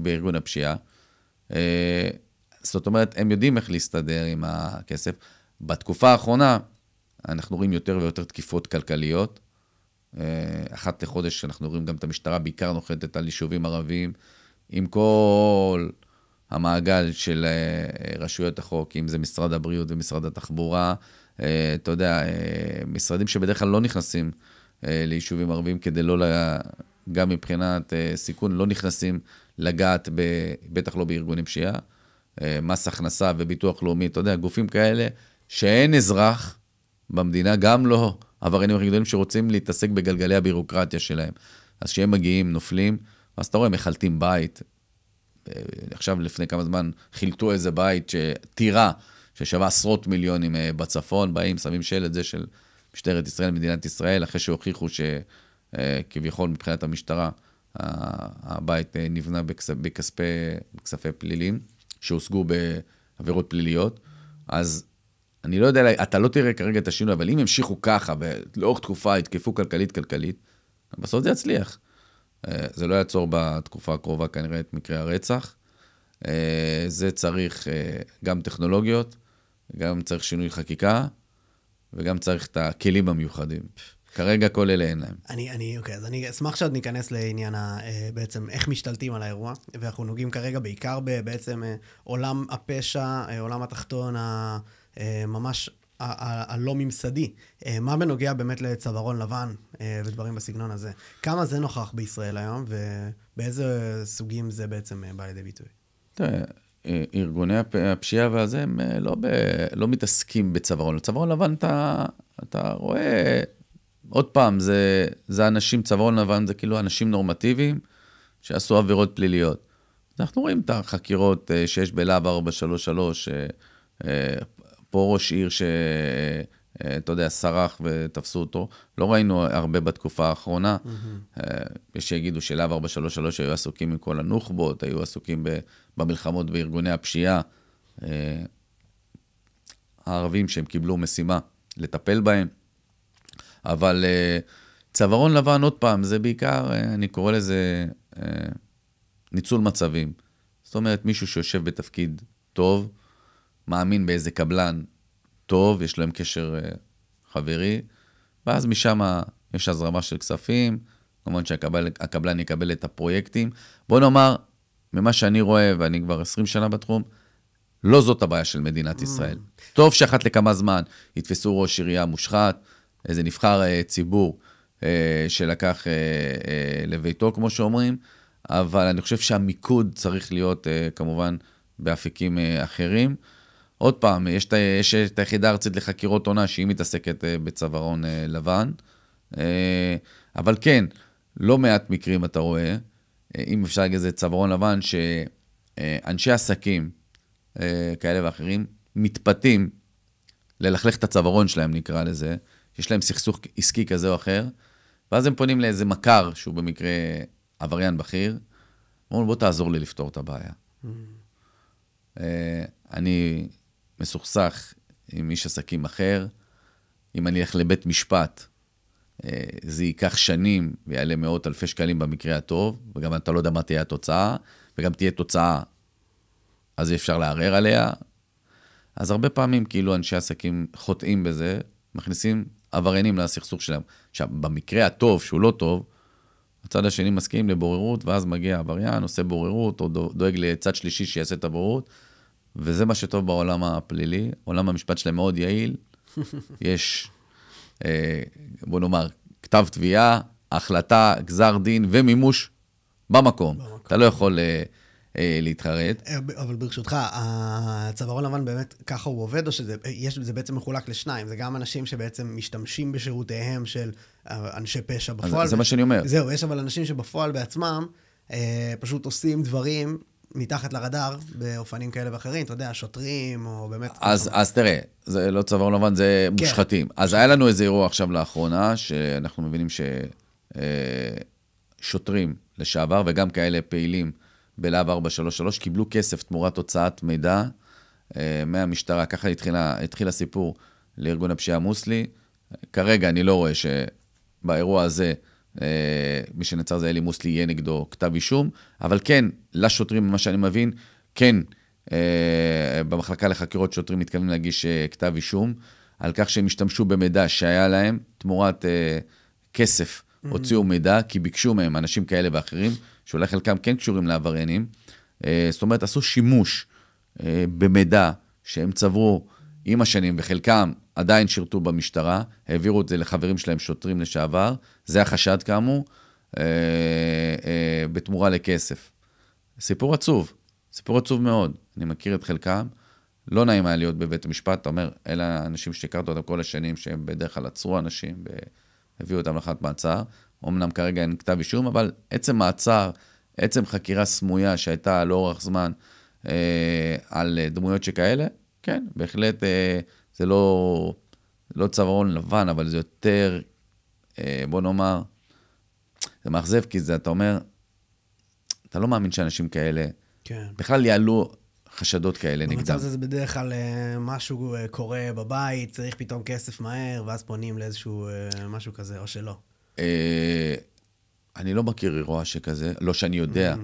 בארגון הפשיעה. זאת אומרת, הם יודעים איך להסתדר עם הכסף. בתקופה האחרונה, אנחנו רואים יותר ויותר תקיפות כלכליות. אחת לחודש אנחנו רואים גם את המשטרה, בעיקר נוחתת על יישובים ערביים, עם כל המעגל של רשויות החוק, אם זה משרד הבריאות ומשרד התחבורה, אתה יודע, משרדים שבדרך כלל לא נכנסים ליישובים ערביים, כדי לא, גם מבחינת סיכון, לא נכנסים לגעת, בטח לא בארגונים פשיעה, מס הכנסה וביטוח לאומי, אתה יודע, גופים כאלה, שאין אזרח במדינה, גם לא עבריינים הכי גדולים שרוצים להתעסק בגלגלי הבירוקרטיה שלהם. אז כשהם מגיעים, נופלים, אז אתה רואה, מחלטים בית, עכשיו לפני כמה זמן חילטו איזה בית שתירה, ששווה עשרות מיליונים בצפון, באים, שמים שלט זה של משטרת ישראל, מדינת ישראל, אחרי שהוכיחו שכביכול מבחינת המשטרה, הבית נבנה בכספי פלילים, שהושגו בעבירות פליליות, אז אני לא יודע, אתה לא תראה כרגע את השינוי, אבל אם ימשיכו ככה, ולאורך תקופה יתקפו כלכלית, בסוף זה יצליח. זה לא יעצור בתקופה הקרובה כנראה את מקרה הרצח. זה צריך גם טכנולוגיות, גם צריך שינוי חקיקה, וגם צריך את הכלים המיוחדים. כרגע כל אלה אין להם. אוקיי, אז אני אשמח שעוד ניכנס לעניין בעצם איך משתלטים על האירוע, ואנחנו נוגעים כרגע בעיקר בעצם עולם הפשע, עולם התחתון, ממש הלא ממסדי. מה בנוגע באמת לצווארון לבן ודברים בסגנון הזה? כמה זה נוכח בישראל היום, ובאיזה סוגים זה בעצם בא לידי ביטוי? תראה, ארגוני הפשיעה והזה, הם לא מתעסקים בצווארון. צווארון לבן אתה רואה, עוד פעם, זה אנשים, צווארון לבן זה כאילו אנשים נורמטיביים שעשו עבירות פליליות. אנחנו רואים את החקירות שיש בלהב 433, פה ראש עיר אתה יודע, סרח ותפסו אותו. לא ראינו הרבה בתקופה האחרונה. יש שיגידו שלהב 433 היו עסוקים עם כל הנוח'בות, היו עסוקים במלחמות בארגוני הפשיעה. הערבים שהם קיבלו משימה לטפל בהם. אבל צווארון לבן, עוד פעם, זה בעיקר, אני קורא לזה ניצול מצבים. זאת אומרת, מישהו שיושב בתפקיד טוב, מאמין באיזה קבלן טוב, יש להם קשר חברי, ואז משם יש הזרמה של כספים, כמובן שהקבלן יקבל את הפרויקטים. בוא נאמר, ממה שאני רואה, ואני כבר 20 שנה בתחום, לא זאת הבעיה של מדינת ישראל. טוב שאחת לכמה זמן יתפסו ראש עירייה מושחת, איזה נבחר ציבור שלקח לביתו, כמו שאומרים, אבל אני חושב שהמיקוד צריך להיות כמובן באפיקים אחרים. עוד פעם, יש את היחידה הארצית לחקירות עונה, שהיא מתעסקת בצווארון לבן, אבל כן, לא מעט מקרים אתה רואה, אם אפשר להגיד זה צווארון לבן, שאנשי עסקים כאלה ואחרים מתפתים ללכלך את הצווארון שלהם, נקרא לזה, יש להם סכסוך עסקי כזה או אחר, ואז הם פונים לאיזה מכר, שהוא במקרה עבריין בכיר, אומרים, בוא תעזור לי לפתור את הבעיה. אני מסוכסך עם איש עסקים אחר, אם אני אלך לבית משפט, זה ייקח שנים, ויעלה מאות אלפי שקלים במקרה הטוב, וגם אתה לא יודע מה תהיה התוצאה, וגם תהיה תוצאה, אז אפשר לערער עליה. אז הרבה פעמים, כאילו אנשי עסקים חוטאים בזה, מכניסים עבריינים לסכסוך שלהם. עכשיו, במקרה הטוב, שהוא לא טוב, הצד השני מסכים לבוררות, ואז מגיע עבריין, עושה בוררות, או דואג לצד שלישי שיעשה את הבוררות, וזה מה שטוב בעולם הפלילי. עולם המשפט שלהם מאוד יעיל. יש, בוא נאמר, כתב תביעה, החלטה, גזר דין ומימוש במקום. אתה לא יכול להתחרט. אבל ברשותך, הצווארון לבן באמת ככה הוא עובד, או שזה בעצם מחולק לשניים? זה גם אנשים שבעצם משתמשים בשירותיהם של אנשי פשע בפועל. זה מה שאני אומר. זהו, יש אבל אנשים שבפועל בעצמם פשוט עושים דברים מתחת לרדאר, באופנים כאלה ואחרים, אתה יודע, שוטרים, או באמת... אז תראה, זה לא צווארון לבן, זה מושחתים. אז היה לנו איזה אירוע עכשיו לאחרונה, שאנחנו מבינים ששוטרים לשעבר, וגם כאלה פעילים בלהב 433, קיבלו כסף תמורת הוצאת מידע מהמשטרה. ככה התחיל הסיפור לארגון הפשיעה המוסלי. כרגע אני לא רואה שבאירוע הזה, מי שנצר זה אלי מוסלי, יהיה נגדו כתב אישום, אבל כן, לשוטרים, מה שאני מבין, כן, במחלקה לחקירות שוטרים מתכוונים להגיש כתב אישום, על כך שהם השתמשו במידע שהיה להם, תמורת כסף, הוציאו מידע, כי ביקשו מהם אנשים כאלה ואחרים, שאולי חלקם כן קשורים לעבריינים, זאת אומרת, עשו שימוש במידע שהם צברו עם השנים, וחלקם עדיין שירתו במשטרה, העבירו את זה לחברים שלהם שוטרים לשעבר, זה החשד כאמור, בתמורה לכסף. סיפור עצוב מאוד, אני מכיר את חלקם, לא נעים היה להיות בבית המשפט, אתה אומר, אלה האנשים שהכרת אותם כל השנים, שהם בדרך כלל עצרו אנשים, והביאו אותם לחת מעצר, אמנם כרגע אין כתב אישום, אבל עצם מעצר, עצם חקירה סמויה שהייתה לאורך זמן על דמויות שכאלה, כן, בהחלט זה לא צווארון לבן, אבל זה יותר, בוא נאמר, זה מאכזב, כי זה, אתה אומר, אתה לא מאמין שאנשים כאלה, כן. בכלל יעלו חשדות כאלה נגדם. במצב הזה זה בדרך כלל משהו קורה בבית, צריך פתאום כסף מהר, ואז פונים לאיזשהו משהו כזה, או שלא. אני לא מכיר אירוע שכזה, לא שאני יודע.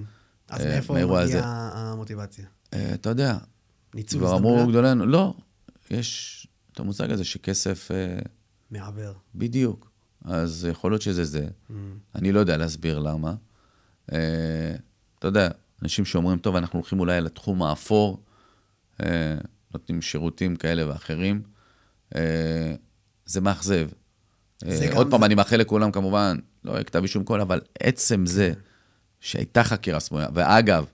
אז מאיפה מגיעה המוטיבציה? אתה יודע. ניצול כבר אמרו גדולנו, לא, יש את המושג הזה שכסף... מעבר. בדיוק. אז יכול להיות שזה זה. אני לא יודע להסביר למה. אתה יודע, אנשים שאומרים, טוב, אנחנו הולכים אולי לתחום האפור, נותנים שירותים כאלה ואחרים, זה מאכזב. עוד פעם, אני מאחל לכולם כמובן, לא כתב אישום כל, אבל עצם זה שהייתה חקירה סמויה, ואגב,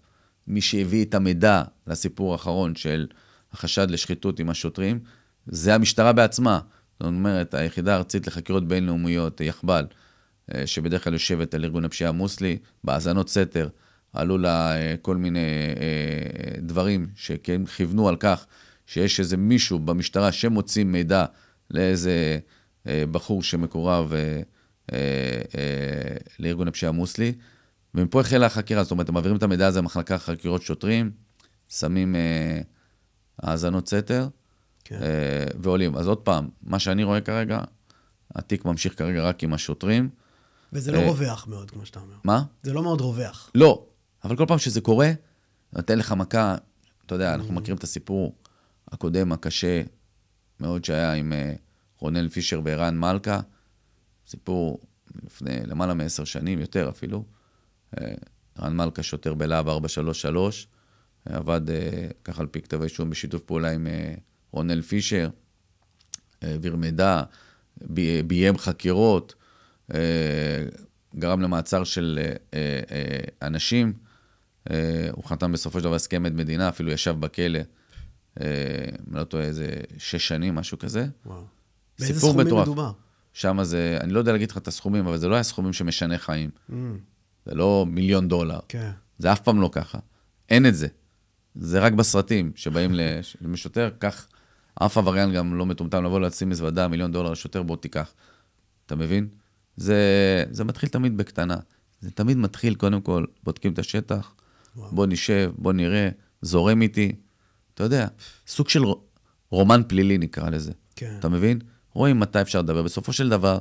מי שהביא את המידע לסיפור האחרון של החשד לשחיתות עם השוטרים, זה המשטרה בעצמה. זאת אומרת, היחידה הארצית לחקירות בינלאומיות, יחבל, שבדרך כלל יושבת על ארגון הפשיעה המוסלי, בהאזנות סתר, עלו לה כל מיני דברים שכן כיוונו על כך, שיש איזה מישהו במשטרה שמוציא מידע לאיזה בחור שמקורב לארגון הפשיעה המוסלי, ומפה החלה החקירה, זאת אומרת, הם מעבירים את המידע הזה למחלקה חקירות שוטרים, שמים האזנות סתר, כן. ועולים. אז עוד פעם, מה שאני רואה כרגע, התיק ממשיך כרגע רק עם השוטרים. וזה לא רווח מאוד, כמו שאתה אומר. מה? זה לא מאוד רווח. לא, אבל כל פעם שזה קורה, נותן לך מכה, אתה יודע, אנחנו מכירים את הסיפור הקודם, הקשה מאוד שהיה עם רונל פישר וערן מלכה, סיפור לפני למעלה מ10 שנים, יותר אפילו. ערן מלכה שוטר בלהב 433, עבד ככה על פי כתב האישום בשיתוף פעולה עם רונל פישר, העביר מידע, ביים חקירות, גרם למעצר של אנשים, הוא חתם בסופו של דבר הסכם עד מדינה, אפילו ישב בכלא, לא טועה, איזה 6 שנים, משהו כזה. וואו. באיזה סכומים מדובר? שם זה, אני לא יודע להגיד לך את הסכומים, אבל זה לא היה סכומים שמשנה חיים. זה לא $1,000,000. כן. זה אף פעם לא ככה. אין את זה. זה רק בסרטים שבאים לשוטר, כך אף עבריין גם לא מטומטם לבוא להציע מזוודה, $1,000,000 לשוטר, בוא תיקח. אתה מבין? זה מתחיל תמיד בקטנה. זה תמיד מתחיל, קודם כל, בודקים את השטח, בוא נשב, בוא נראה, זורם איתי. אתה יודע, סוג של רומן פלילי נקרא לזה. כן. אתה מבין? רואים מתי אפשר לדבר. בסופו של דבר,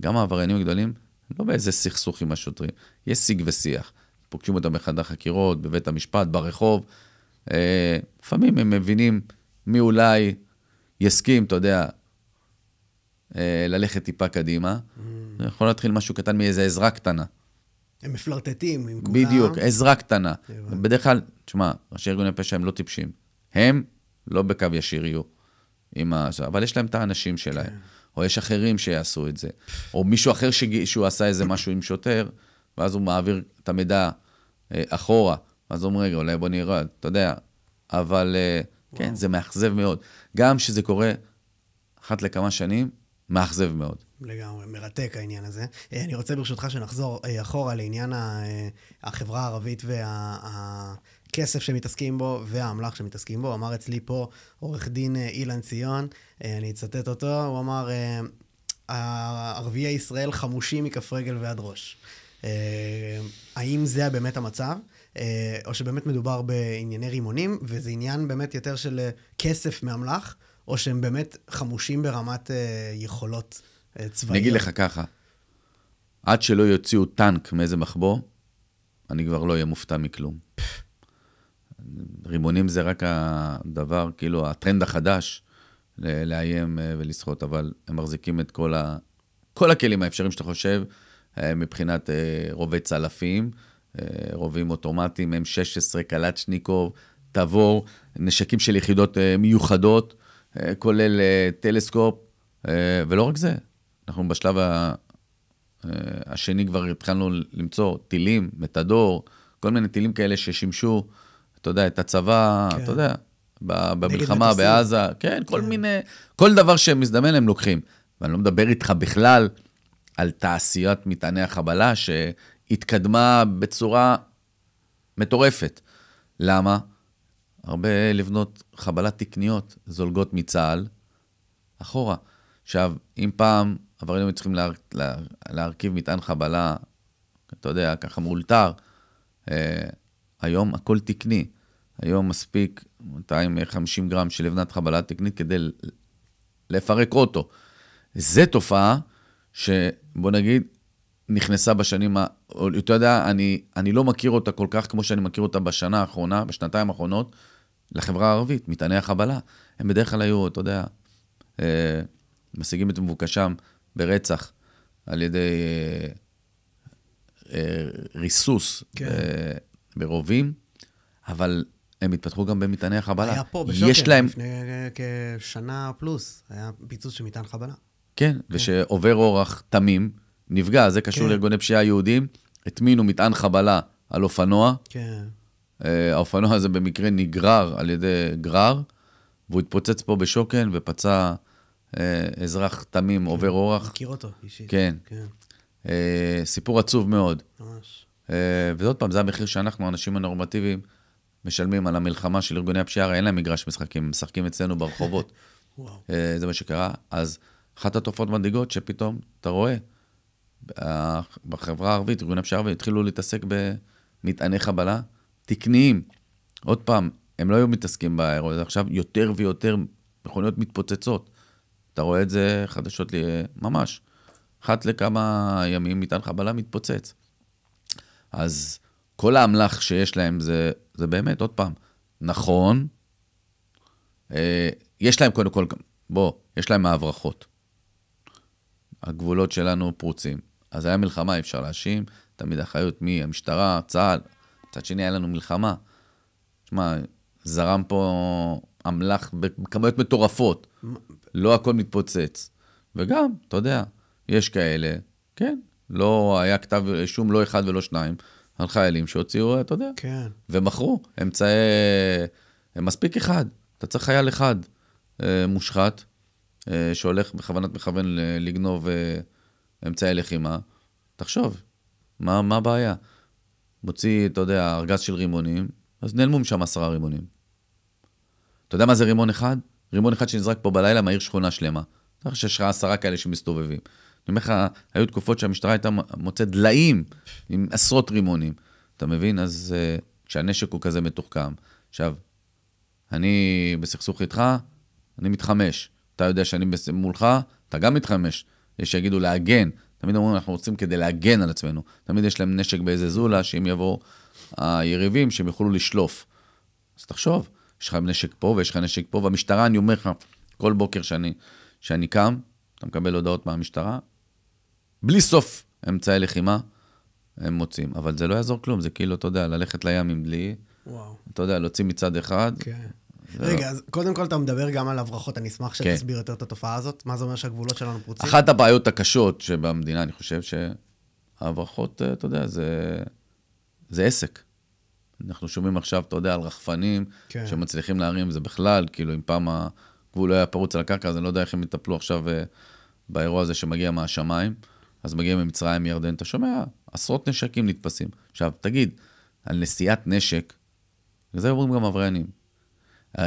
גם העבריינים הגדולים, לא באיזה סכסוך עם השוטרים. יש שיג ושיח. פוגשים אותם בחדר חקירות, בבית המשפט, ברחוב. לפעמים הם מבינים מי אולי יסכים, אתה יודע, ללכת טיפה קדימה. זה יכול להתחיל משהו קטן מאיזו עזרה קטנה. הם מפלרטטים עם כולם. בדיוק, עזרה קטנה. בדרך כלל, תשמע, ראשי ארגוני פשע הם לא טיפשים. הם לא בקו ישיר יהיו. אבל יש להם את האנשים שלהם. או יש אחרים שיעשו את זה. או מישהו אחר שהוא עשה איזה משהו עם שוטר, ואז הוא מעביר את המידע אחורה. אז אומרים, רגע, אולי בוא נראה, אתה יודע. אבל כן, זה מאכזב מאוד. גם שזה קורה אחת לכמה שנים, מאכזב מאוד. לגמרי, מרתק העניין הזה. אני רוצה ברשותך שנחזור אחורה לעניין החברה הערבית והכסף שמתעסקים בו והאמל"ח שמתעסקים בו. אמר אצלי פה עורך דין אילן ציון, אני אצטט אותו, הוא אמר, ערביי ישראל חמושים מכף רגל ועד ראש. האם זה באמת המצב? או שבאמת מדובר בענייני רימונים, וזה עניין באמת יותר של כסף מאמל"ח, או שהם באמת חמושים ברמת יכולות צבאיות? אני אגיד לך ככה, עד שלא יוציאו טנק מאיזה מחבוא, אני כבר לא אהיה מופתע מכלום. רימונים זה רק הדבר, כאילו הטרנד החדש, לאיים ולשחות, אבל הם מחזיקים את כל הכלים האפשריים שאתה חושב, מבחינת רובי צלפים, רובים אוטומטיים, M16, קלצ'ניקוב, תבור, נשקים של יחידות מיוחדות, כולל טלסקופ, ולא רק זה, אנחנו בשלב השני כבר התחלנו למצוא טילים, מתדור, כל מיני טילים כאלה ששימשו, אתה יודע, את הצבא, אתה יודע, במלחמה, בעזה, כן, כל מיני, כל דבר שמזדמן הם לוקחים. ואני לא מדבר איתך בכלל על תעשיית מטעני החבלה, שהתקדמה בצורה מטורפת. למה? הרבה לבנות חבלת תקניות זולגות מצה"ל, אחורה. עכשיו, אם פעם עבריינים צריכים להרכיב מטען חבלה, אתה יודע, ככה מאולתר, היום הכל תקני. היום מספיק 250 גרם של לבנת חבלה תקנית כדי לפרק אוטו. זה תופעה שבוא נגיד, נכנסה בשנים, אתה יודע, אני לא מכיר אותה כל כך כמו שאני מכיר אותה בשנה האחרונה, בשנתיים האחרונות, לחברה הערבית, מטעני החבלה. הם בדרך כלל היו, אתה יודע, משיגים את מבוקשם ברצח, על ידי ריסוס ברובים, אבל הם התפתחו גם במטעני החבלה. היה פה בשוקן, לפני כשנה פלוס, היה פיצוץ של מטען חבלה. כן, ושעובר אורח תמים, נפגע, זה קשור לארגוני פשיעה יהודים, הטמינו מטען חבלה על אופנוע, האופנוע הזה במקרה נגרר על ידי גרר, והוא התפוצץ פה בשוקן ופצע אזרח תמים, עובר אורח. מכיר אותו אישית. כן. סיפור עצוב מאוד. ממש. ועוד פעם, זה המחיר שאנחנו, האנשים הנורמטיביים, משלמים על המלחמה של ארגוני הפשיעה, אין להם מגרש משחקים, משחקים אצלנו ברחובות. זה מה שקרה. אז אחת התופעות מדאיגות שפתאום אתה רואה, בחברה הערבית, ארגוני הפשיעה הערבית, התחילו להתעסק במטעני חבלה תקניים. עוד פעם, הם לא היו מתעסקים באירוע הזה, עכשיו יותר ויותר מכוניות מתפוצצות. אתה רואה את זה חדשות לי ממש. אחת לכמה ימים מטען חבלה מתפוצץ. אז כל האמל"ח שיש להם זה באמת, עוד פעם, נכון, יש להם קודם כל, יש להם ההברחות. הגבולות שלנו פרוצים. אז היה מלחמה, אפשר להאשים, תמיד האחריות המשטרה, צה"ל, מצד שני היה לנו מלחמה. תשמע, זרם פה אמל"ח בכמויות מטורפות. לא הכל מתפוצץ. וגם, אתה יודע, יש כאלה, כן, לא היה כתב שום לא אחד ולא שניים, על חיילים שהוציאו, אתה יודע, כן. ומכרו אמצעי, מספיק אחד, אתה צריך חייל אחד מושחת, שהולך בכוונת מכוון לגנוב אמצעי לחימה, תחשוב, מה הבעיה? מוציא, אתה יודע, ארגז של רימונים, אז נעלמו משם 10 רימונים. אתה יודע מה זה רימון אחד? רימון אחד שנזרק פה בלילה, מהעיר שכונה שלמה. אתה חושב שיש 10 כאלה שמסתובבים. אני אומר לך, היו תקופות שהמשטרה הייתה מוצאת דליים עם עשרות רימונים. אתה מבין? אז כשהנשק הוא כזה מתוחכם. עכשיו, אני בסכסוך איתך, אני מתחמש. אתה יודע שאני מולך, אתה גם מתחמש. יש שיגידו להגן. תמיד אומרים, אנחנו רוצים כדי להגן על עצמנו. תמיד יש להם נשק באיזה זולה, שאם יבואו היריבים, שהם יוכלו לשלוף. אז תחשוב, יש לך נשק פה ויש לך נשק פה, והמשטרה, אני אומר לך, כל בוקר שאני קם, אתה מקבל הודעות מהמשטרה, בלי סוף אמצעי לחימה, הם מוצאים. אבל זה לא יעזור כלום, זה כאילו, אתה יודע, ללכת לים עם דלי, אתה יודע, להוציא מצד אחד. כן. רגע, אז קודם כל אתה מדבר גם על הברחות, אני אשמח שתסביר יותר את התופעה הזאת. מה זה אומר שהגבולות שלנו פרוצים? אחת הבעיות הקשות שבמדינה, אני חושב שהברחות, אתה יודע, זה עסק. אנחנו שומעים עכשיו, אתה יודע, על רחפנים, שמצליחים להרים, זה בכלל, כאילו, אם פעם הגבול לא היה פרוץ על הקרקע, אז אני לא יודע איך הם יטפלו עכשיו באירוע הזה שמגיע מהשמיים, אז מגיע ממצרים, ירדן, אתה שומע, עשרות נשקים נתפסים. עכשיו, תגיד, על נשיאת נשק, וזה אומרים גם עבריינים.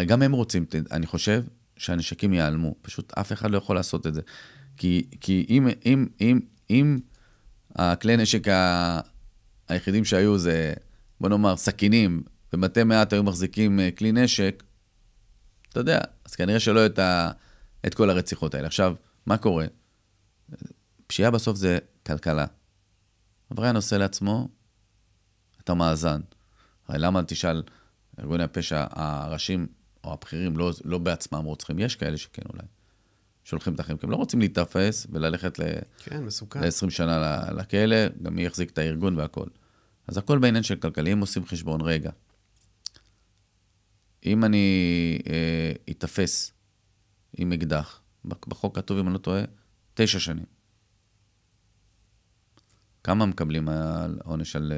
גם הם רוצים, אני חושב שהנשקים ייעלמו, פשוט אף אחד לא יכול לעשות את זה. כי אם הכלי נשק היחידים שהיו זה, בוא נאמר, סכינים, ומתי מעט היו מחזיקים כלי נשק, אתה יודע, אז כנראה שלא את כל הרציחות האלה. עכשיו, מה קורה? פשיעה בסוף זה כלכלה. עבריין עושה לעצמו את המאזן. הרי למה תשאל, ארגוני הפשע, הראשים או הבכירים לא בעצמם רוצחים, יש כאלה שכן אולי, שולחים את החיים, כי הם לא רוצים להתאפס וללכת ל-20 שנה לכלא, גם מי יחזיק את הארגון והכל. אז הכל בעניין של כלכליים עושים חשבון רגע. אם אני אתאפס עם אקדח, בחוק כתוב, אם אני לא טועה, 9 שנים. כמה מקבלים על עונש על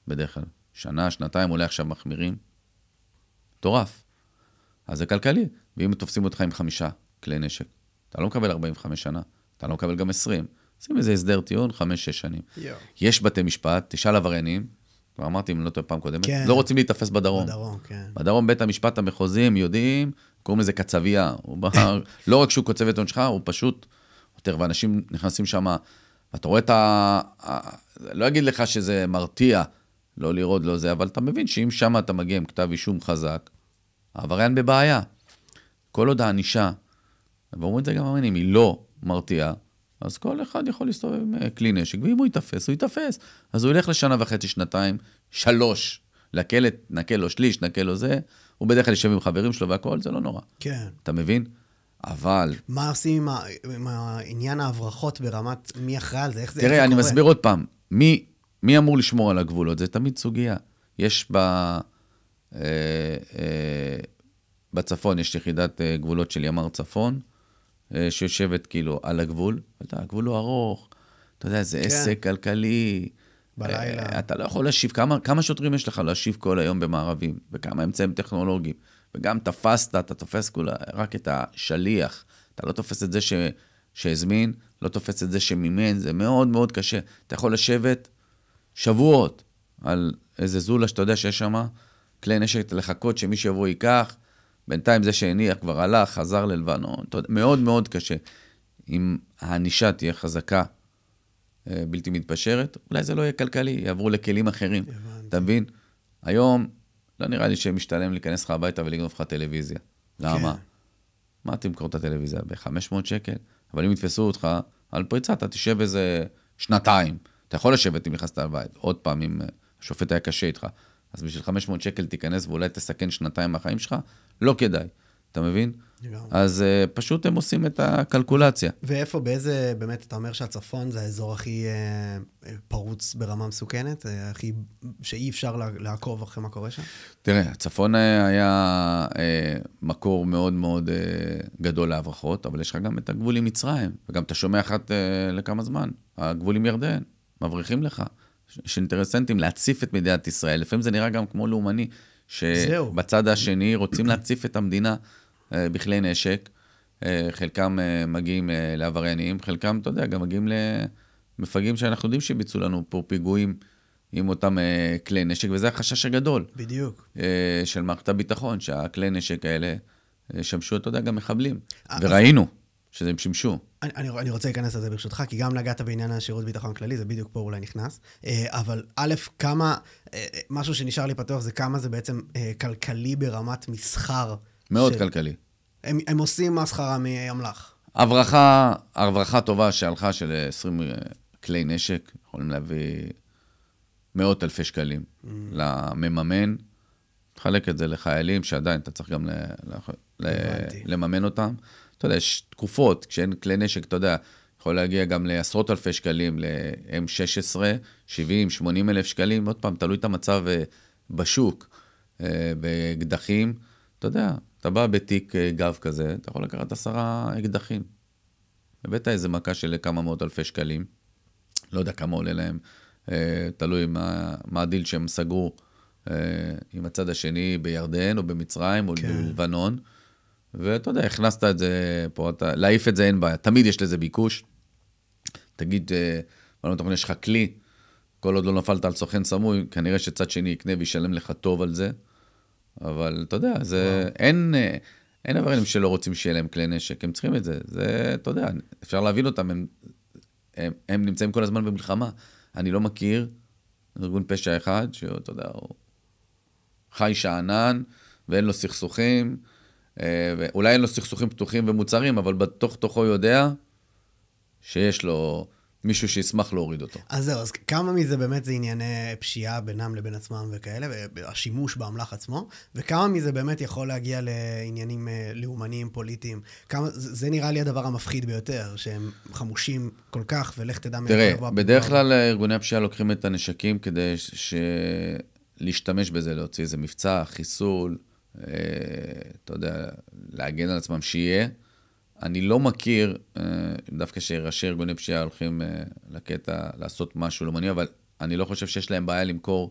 בדרך כלל? שנה, שנתיים, אולי עכשיו מחמירים. מטורף. אז זה כלכלי. ואם תופסים אותך עם 5 כלי נשק, אתה לא מקבל 45 שנה, אתה לא מקבל גם 20. שים איזה הסדר טיעון, 5-6 שנים. יש בתי משפט, תשאל עבריינים, כבר אמרתי, אם לא טועה פעם קודמת, לא רוצים להתאפס בדרום. בדרום בית המשפט המחוזיים יודעים, קוראים לזה קצביה. לא רק שהוא קוצב את עונשך, הוא פשוט, ואנשים נכנסים שם, ואתה רואה לא אגיד לך שזה מרתיע, לא לראות, לא זה, אבל אתה מבין שאם שם אתה מגיע עם כתב אישום חזק, העבריין בבעיה. כל עוד הענישה, ואומרים את זה גם המנים, היא לא מרתיעה, אז כל אחד יכול להסתובב עם כלי נשק, ואם הוא יתפס, הוא יתפס. אז הוא ילך לשנה וחצי, שנתיים, 3, נקה לו שליש, נקה לו זה, הוא בדרך כלל יושב עם חברים שלו והכל, זה לא נורא. כן. אתה מבין? אבל... מה עושים עם העניין ההברחות ברמת מי אחראי על זה? איך זה קורה? תראה, אני מסביר עוד פעם, מי אמור לשמור על הגבולות? זה תמיד סוגיה. יש בצפון, יש יחידת גבולות של ימ"ר צפון, שיושבת כאילו על הגבול, הגבול הוא ארוך, אתה יודע, זה עסק כלכלי, בלילה. אתה לא יכול להשיב, כמה שוטרים יש לך להשיב כל היום במערבים, וכמה אמצעים טכנולוגיים, וגם תפסת, אתה תופס רק את השליח, אתה לא תופס את זה שהזמין, לא תופס את זה שמימן, זה מאוד מאוד קשה. אתה יכול לשבת שבועות על איזה זולה שאתה יודע שיש שם, כלי נשק לחכות שמי שיבוא ייקח, בינתיים זה שהניח כבר הלך, חזר ללבנון, מאוד מאוד קשה. אם הענישה תהיה חזקה, בלתי מתפשרת, אולי זה לא יהיה כלכלי, יעברו לכלים אחרים. אתה מבין? היום לא נראה לי שמשתלם להיכנס לך הביתה ולגנוב לך טלוויזיה. למה? מה תמכור את הטלוויזיה? ב-500 שקל? אבל אם יתפסו אותך על פריצה, אתה תשב איזה 2. אתה יכול לשבת אם נכנסת לבית. עוד פעם, אם השופט היה קשה איתך. אז בשביל 500 שקל תיכנס ואולי תסכן 2 מהחיים שלך, לא כדאי. אתה מבין? אז פשוט הם עושים את הקלקולציה. ואיפה, באיזה, באמת, אתה אומר שהצפון זה האזור הכי פרוץ ברמה מסוכנת, הכי, שאי אפשר לעקוב אחרי מה קורה שם? תראה, הצפון היה מקור מאוד מאוד גדול להברחות, אבל יש לך גם את הגבול עם מצרים, וגם אתה שומע אחת לכמה זמן, הגבול עם ירדן, מבריחים לך, יש אינטרסנטים להציף את מדינת ישראל, לפעמים זה נראה גם כמו לאומני, שבצד השני רוצים להציף את המדינה בכלי נשק, חלקם מגיעים לעבריינים, חלקם, אתה יודע, גם מגיעים למפגעים שאנחנו יודעים שביצעו לנו פה פיגועים עם אותם כלי נשק, וזה החשש הגדול. בדיוק. של מערכת הביטחון, שהכלי נשק האלה שמשו, אתה יודע, גם מחבלים. וראינו שזה הם שימשו. אני רוצה להיכנס לזה ברשותך, כי גם נגעת בעניין השירות ביטחון כללי, זה בדיוק פה אולי נכנס. אבל א', כמה, משהו שנשאר לי פתוח, זה כמה זה בעצם כלכלי ברמת מסחר. מאוד כלכלי. הם עושים מסחרה מאמל"ח. הברחה טובה שהלכה של 20 כלי נשק, יכולים להביא 100,000 שקלים למממן, תחלק את זה לחיילים שעדיין אתה צריך גם לממן אותם. אתה יודע, יש תקופות, כשאין כלי נשק, אתה יודע, יכול להגיע גם לעשרות אלפי שקלים, ל-M16, 70, 80 אלף שקלים, עוד פעם, תלוי את המצב בשוק, באקדחים, אתה יודע, אתה בא בתיק גב כזה, אתה יכול לקחת 10 אקדחים. הבאת איזה מכה של כמה מאות אלפי שקלים, לא יודע כמה עולה להם, תלוי מה הדיל שהם סגרו עם הצד השני בירדן או במצרים או בלבנון, ואתה יודע, הכנסת את זה פה, להעיף את זה אין בעיה, תמיד יש לזה ביקוש, תגיד, יש לך כלי, כל עוד לא נפלת על סוכן סמוי, כנראה שצד שני יקנה וישלם לך טוב על זה, אבל אתה יודע, זה, אין עבריינים שלא רוצים שיהיה להם כלי נשק, הם צריכים את זה, זה, אתה יודע, אפשר להבין אותם, הם נמצאים כל הזמן במלחמה, אני לא מכיר ארגון פשע אחד, שאתה יודע, הוא חי שענן, ואין לו סכסוכים, ואולי אין לו סכסוכים פתוחים ומוצרים, אבל בתוך תוכו יודע שיש לו מישהו שישמח להוריד אותו. אז זהו, אז כמה מזה באמת זה ענייני פשיעה בינם לבין עצמם וכאלה, והשימוש באמל"ח עצמו, וכמה מזה באמת יכול להגיע לעניינים לאומניים, פוליטיים. זה נראה לי הדבר המפחיד ביותר, שהם חמושים כל כך, ולך תדע מי... תראה, בדרך כלל ארגוני הפשיעה לוקחים את הנשקים כדי להשתמש בזה, להוציא איזה מבצע, חיסול, אתה יודע, להגן על עצמם שיהיה. אני לא מכיר, דווקא שראשי ארגוני פשיעה הולכים לקטע לעשות משהו לאומני, אבל אני לא חושב שיש להם בעיה למכור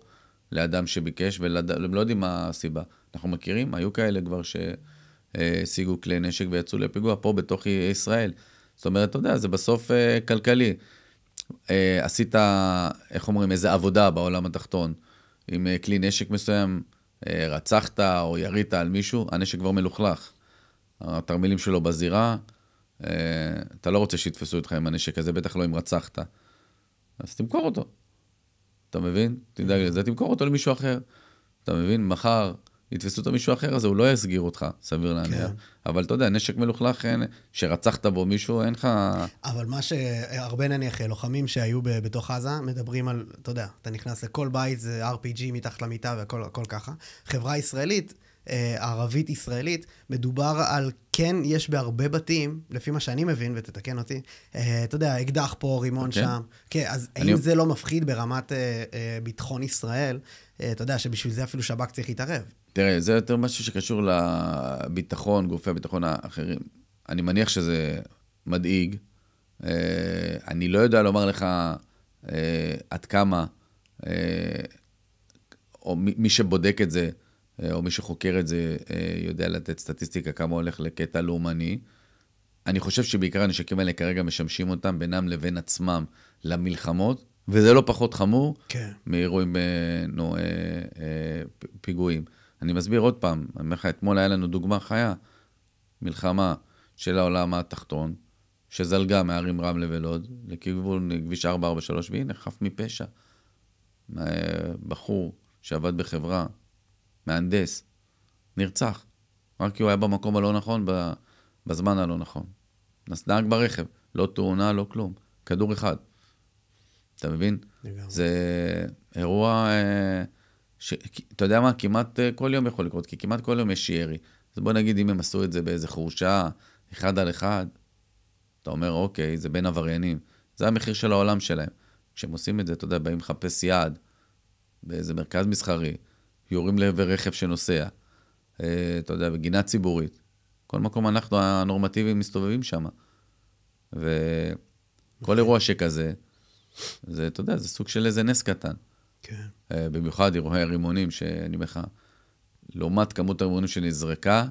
לאדם שביקש, והם לא יודעים מה הסיבה. אנחנו מכירים, היו כאלה כבר שהשיגו כלי נשק ויצאו לפיגוע פה בתוך ישראל. זאת אומרת, אתה יודע, זה בסוף כלכלי. עשית, איך אומרים, איזו עבודה בעולם התחתון, עם כלי נשק מסוים, רצחת או ירית על מישהו, הנשק כבר מלוכלך. התרמילים שלו בזירה, אתה לא רוצה שיתפסו אותך עם הנשק הזה, בטח לא אם רצחת. אז תמכור אותו. אתה מבין? תדאג לזה, תמכור אותו למישהו אחר. אתה מבין? מחר יתפסו את מישהו אחר, אז הוא לא יסגיר אותך, סביר להניח. אבל אתה יודע, נשק מלוכלך, שרצחת בו מישהו, אין לך... אבל מה שהרבה נניח לוחמים שהיו בתוך עזה, מדברים על, אתה יודע, אתה נכנס לכל בית, זה RPG מתחת למיטה והכל ככה. חברה ישראלית, ערבית ישראלית, מדובר על כן, יש בהרבה בתים, לפי מה שאני מבין, ותתקן אותי, אתה יודע, אקדח פה, רימון שם. כן, אז האם זה לא מפחיד ברמת ביטחון ישראל? אתה יודע שבשביל זה אפילו שב"כ צריך להתערב. תראה, זה יותר משהו שקשור לביטחון, גופי הביטחון האחרים. אני מניח שזה מדאיג. אני לא יודע לומר לך עד כמה, או מי שבודק את זה, או מי שחוקר את זה, יודע לתת סטטיסטיקה כמה הולך לקטע לאומני. אני חושב שבעיקר הנשקים האלה כרגע משמשים אותם בינם לבין עצמם למלחמות, וזה לא פחות חמור מאירועים פיגועים. אני מסביר עוד פעם, אתמול היה לנו דוגמה חיה, מלחמה של העולם התחתון, שזלגה מהערים רמלה ולוד, לכיוון כביש 443, והנה חף מפשע. בחור שעבד בחברה, מהנדס, נרצח, רק כי הוא היה במקום הלא נכון, בזמן הלא נכון. נהג ברכב, לא תאונה, לא כלום, כדור אחד. אתה מבין? זה אירוע, אתה יודע מה, כמעט כל יום יכול לקרות, כי כמעט כל יום יש ירי. אז בוא נגיד, אם הם עשו את זה באיזה חורשה, 1 על 1, אתה אומר, אוקיי, זה בין עבריינים. זה המחיר של העולם שלהם. כשהם עושים את זה, אתה יודע, באים לחפש יעד, באיזה מרכז מסחרי, יורים לעבר רכב שנוסע, אתה יודע, בגינה ציבורית. כל מקום אנחנו הנורמטיביים מסתובבים שם. וכל אירוע שכזה, זה, אתה יודע, זה סוג של איזה נס קטן. כן. במיוחד אירועי הרימונים, שאני אומר לך, לעומת כמות הרימונים שנזרקה,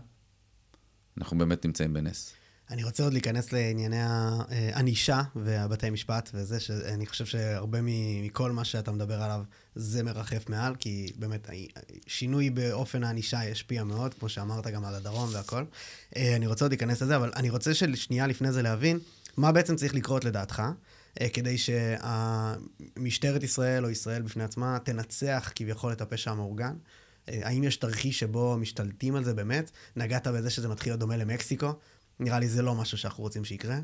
אנחנו באמת נמצאים בנס. אני רוצה עוד להיכנס לענייני הענישה והבתי משפט, וזה שאני חושב שהרבה מכל מה שאתה מדבר עליו, זה מרחף מעל, כי באמת שינוי באופן הענישה ישפיע מאוד, כמו שאמרת גם על הדרום והכל. אני רוצה עוד להיכנס לזה, אבל אני רוצה ששנייה לפני זה להבין, מה בעצם צריך לקרות לדעתך, כדי שמשטרת ישראל או ישראל בפני עצמה תנצח כביכול את הפשע המאורגן? האם יש תרחיש שבו משתלטים על זה באמת? נגעת בזה שזה מתחיל דומה למקסיקו? נראה לי זה לא משהו שאנחנו רוצים שיקרה.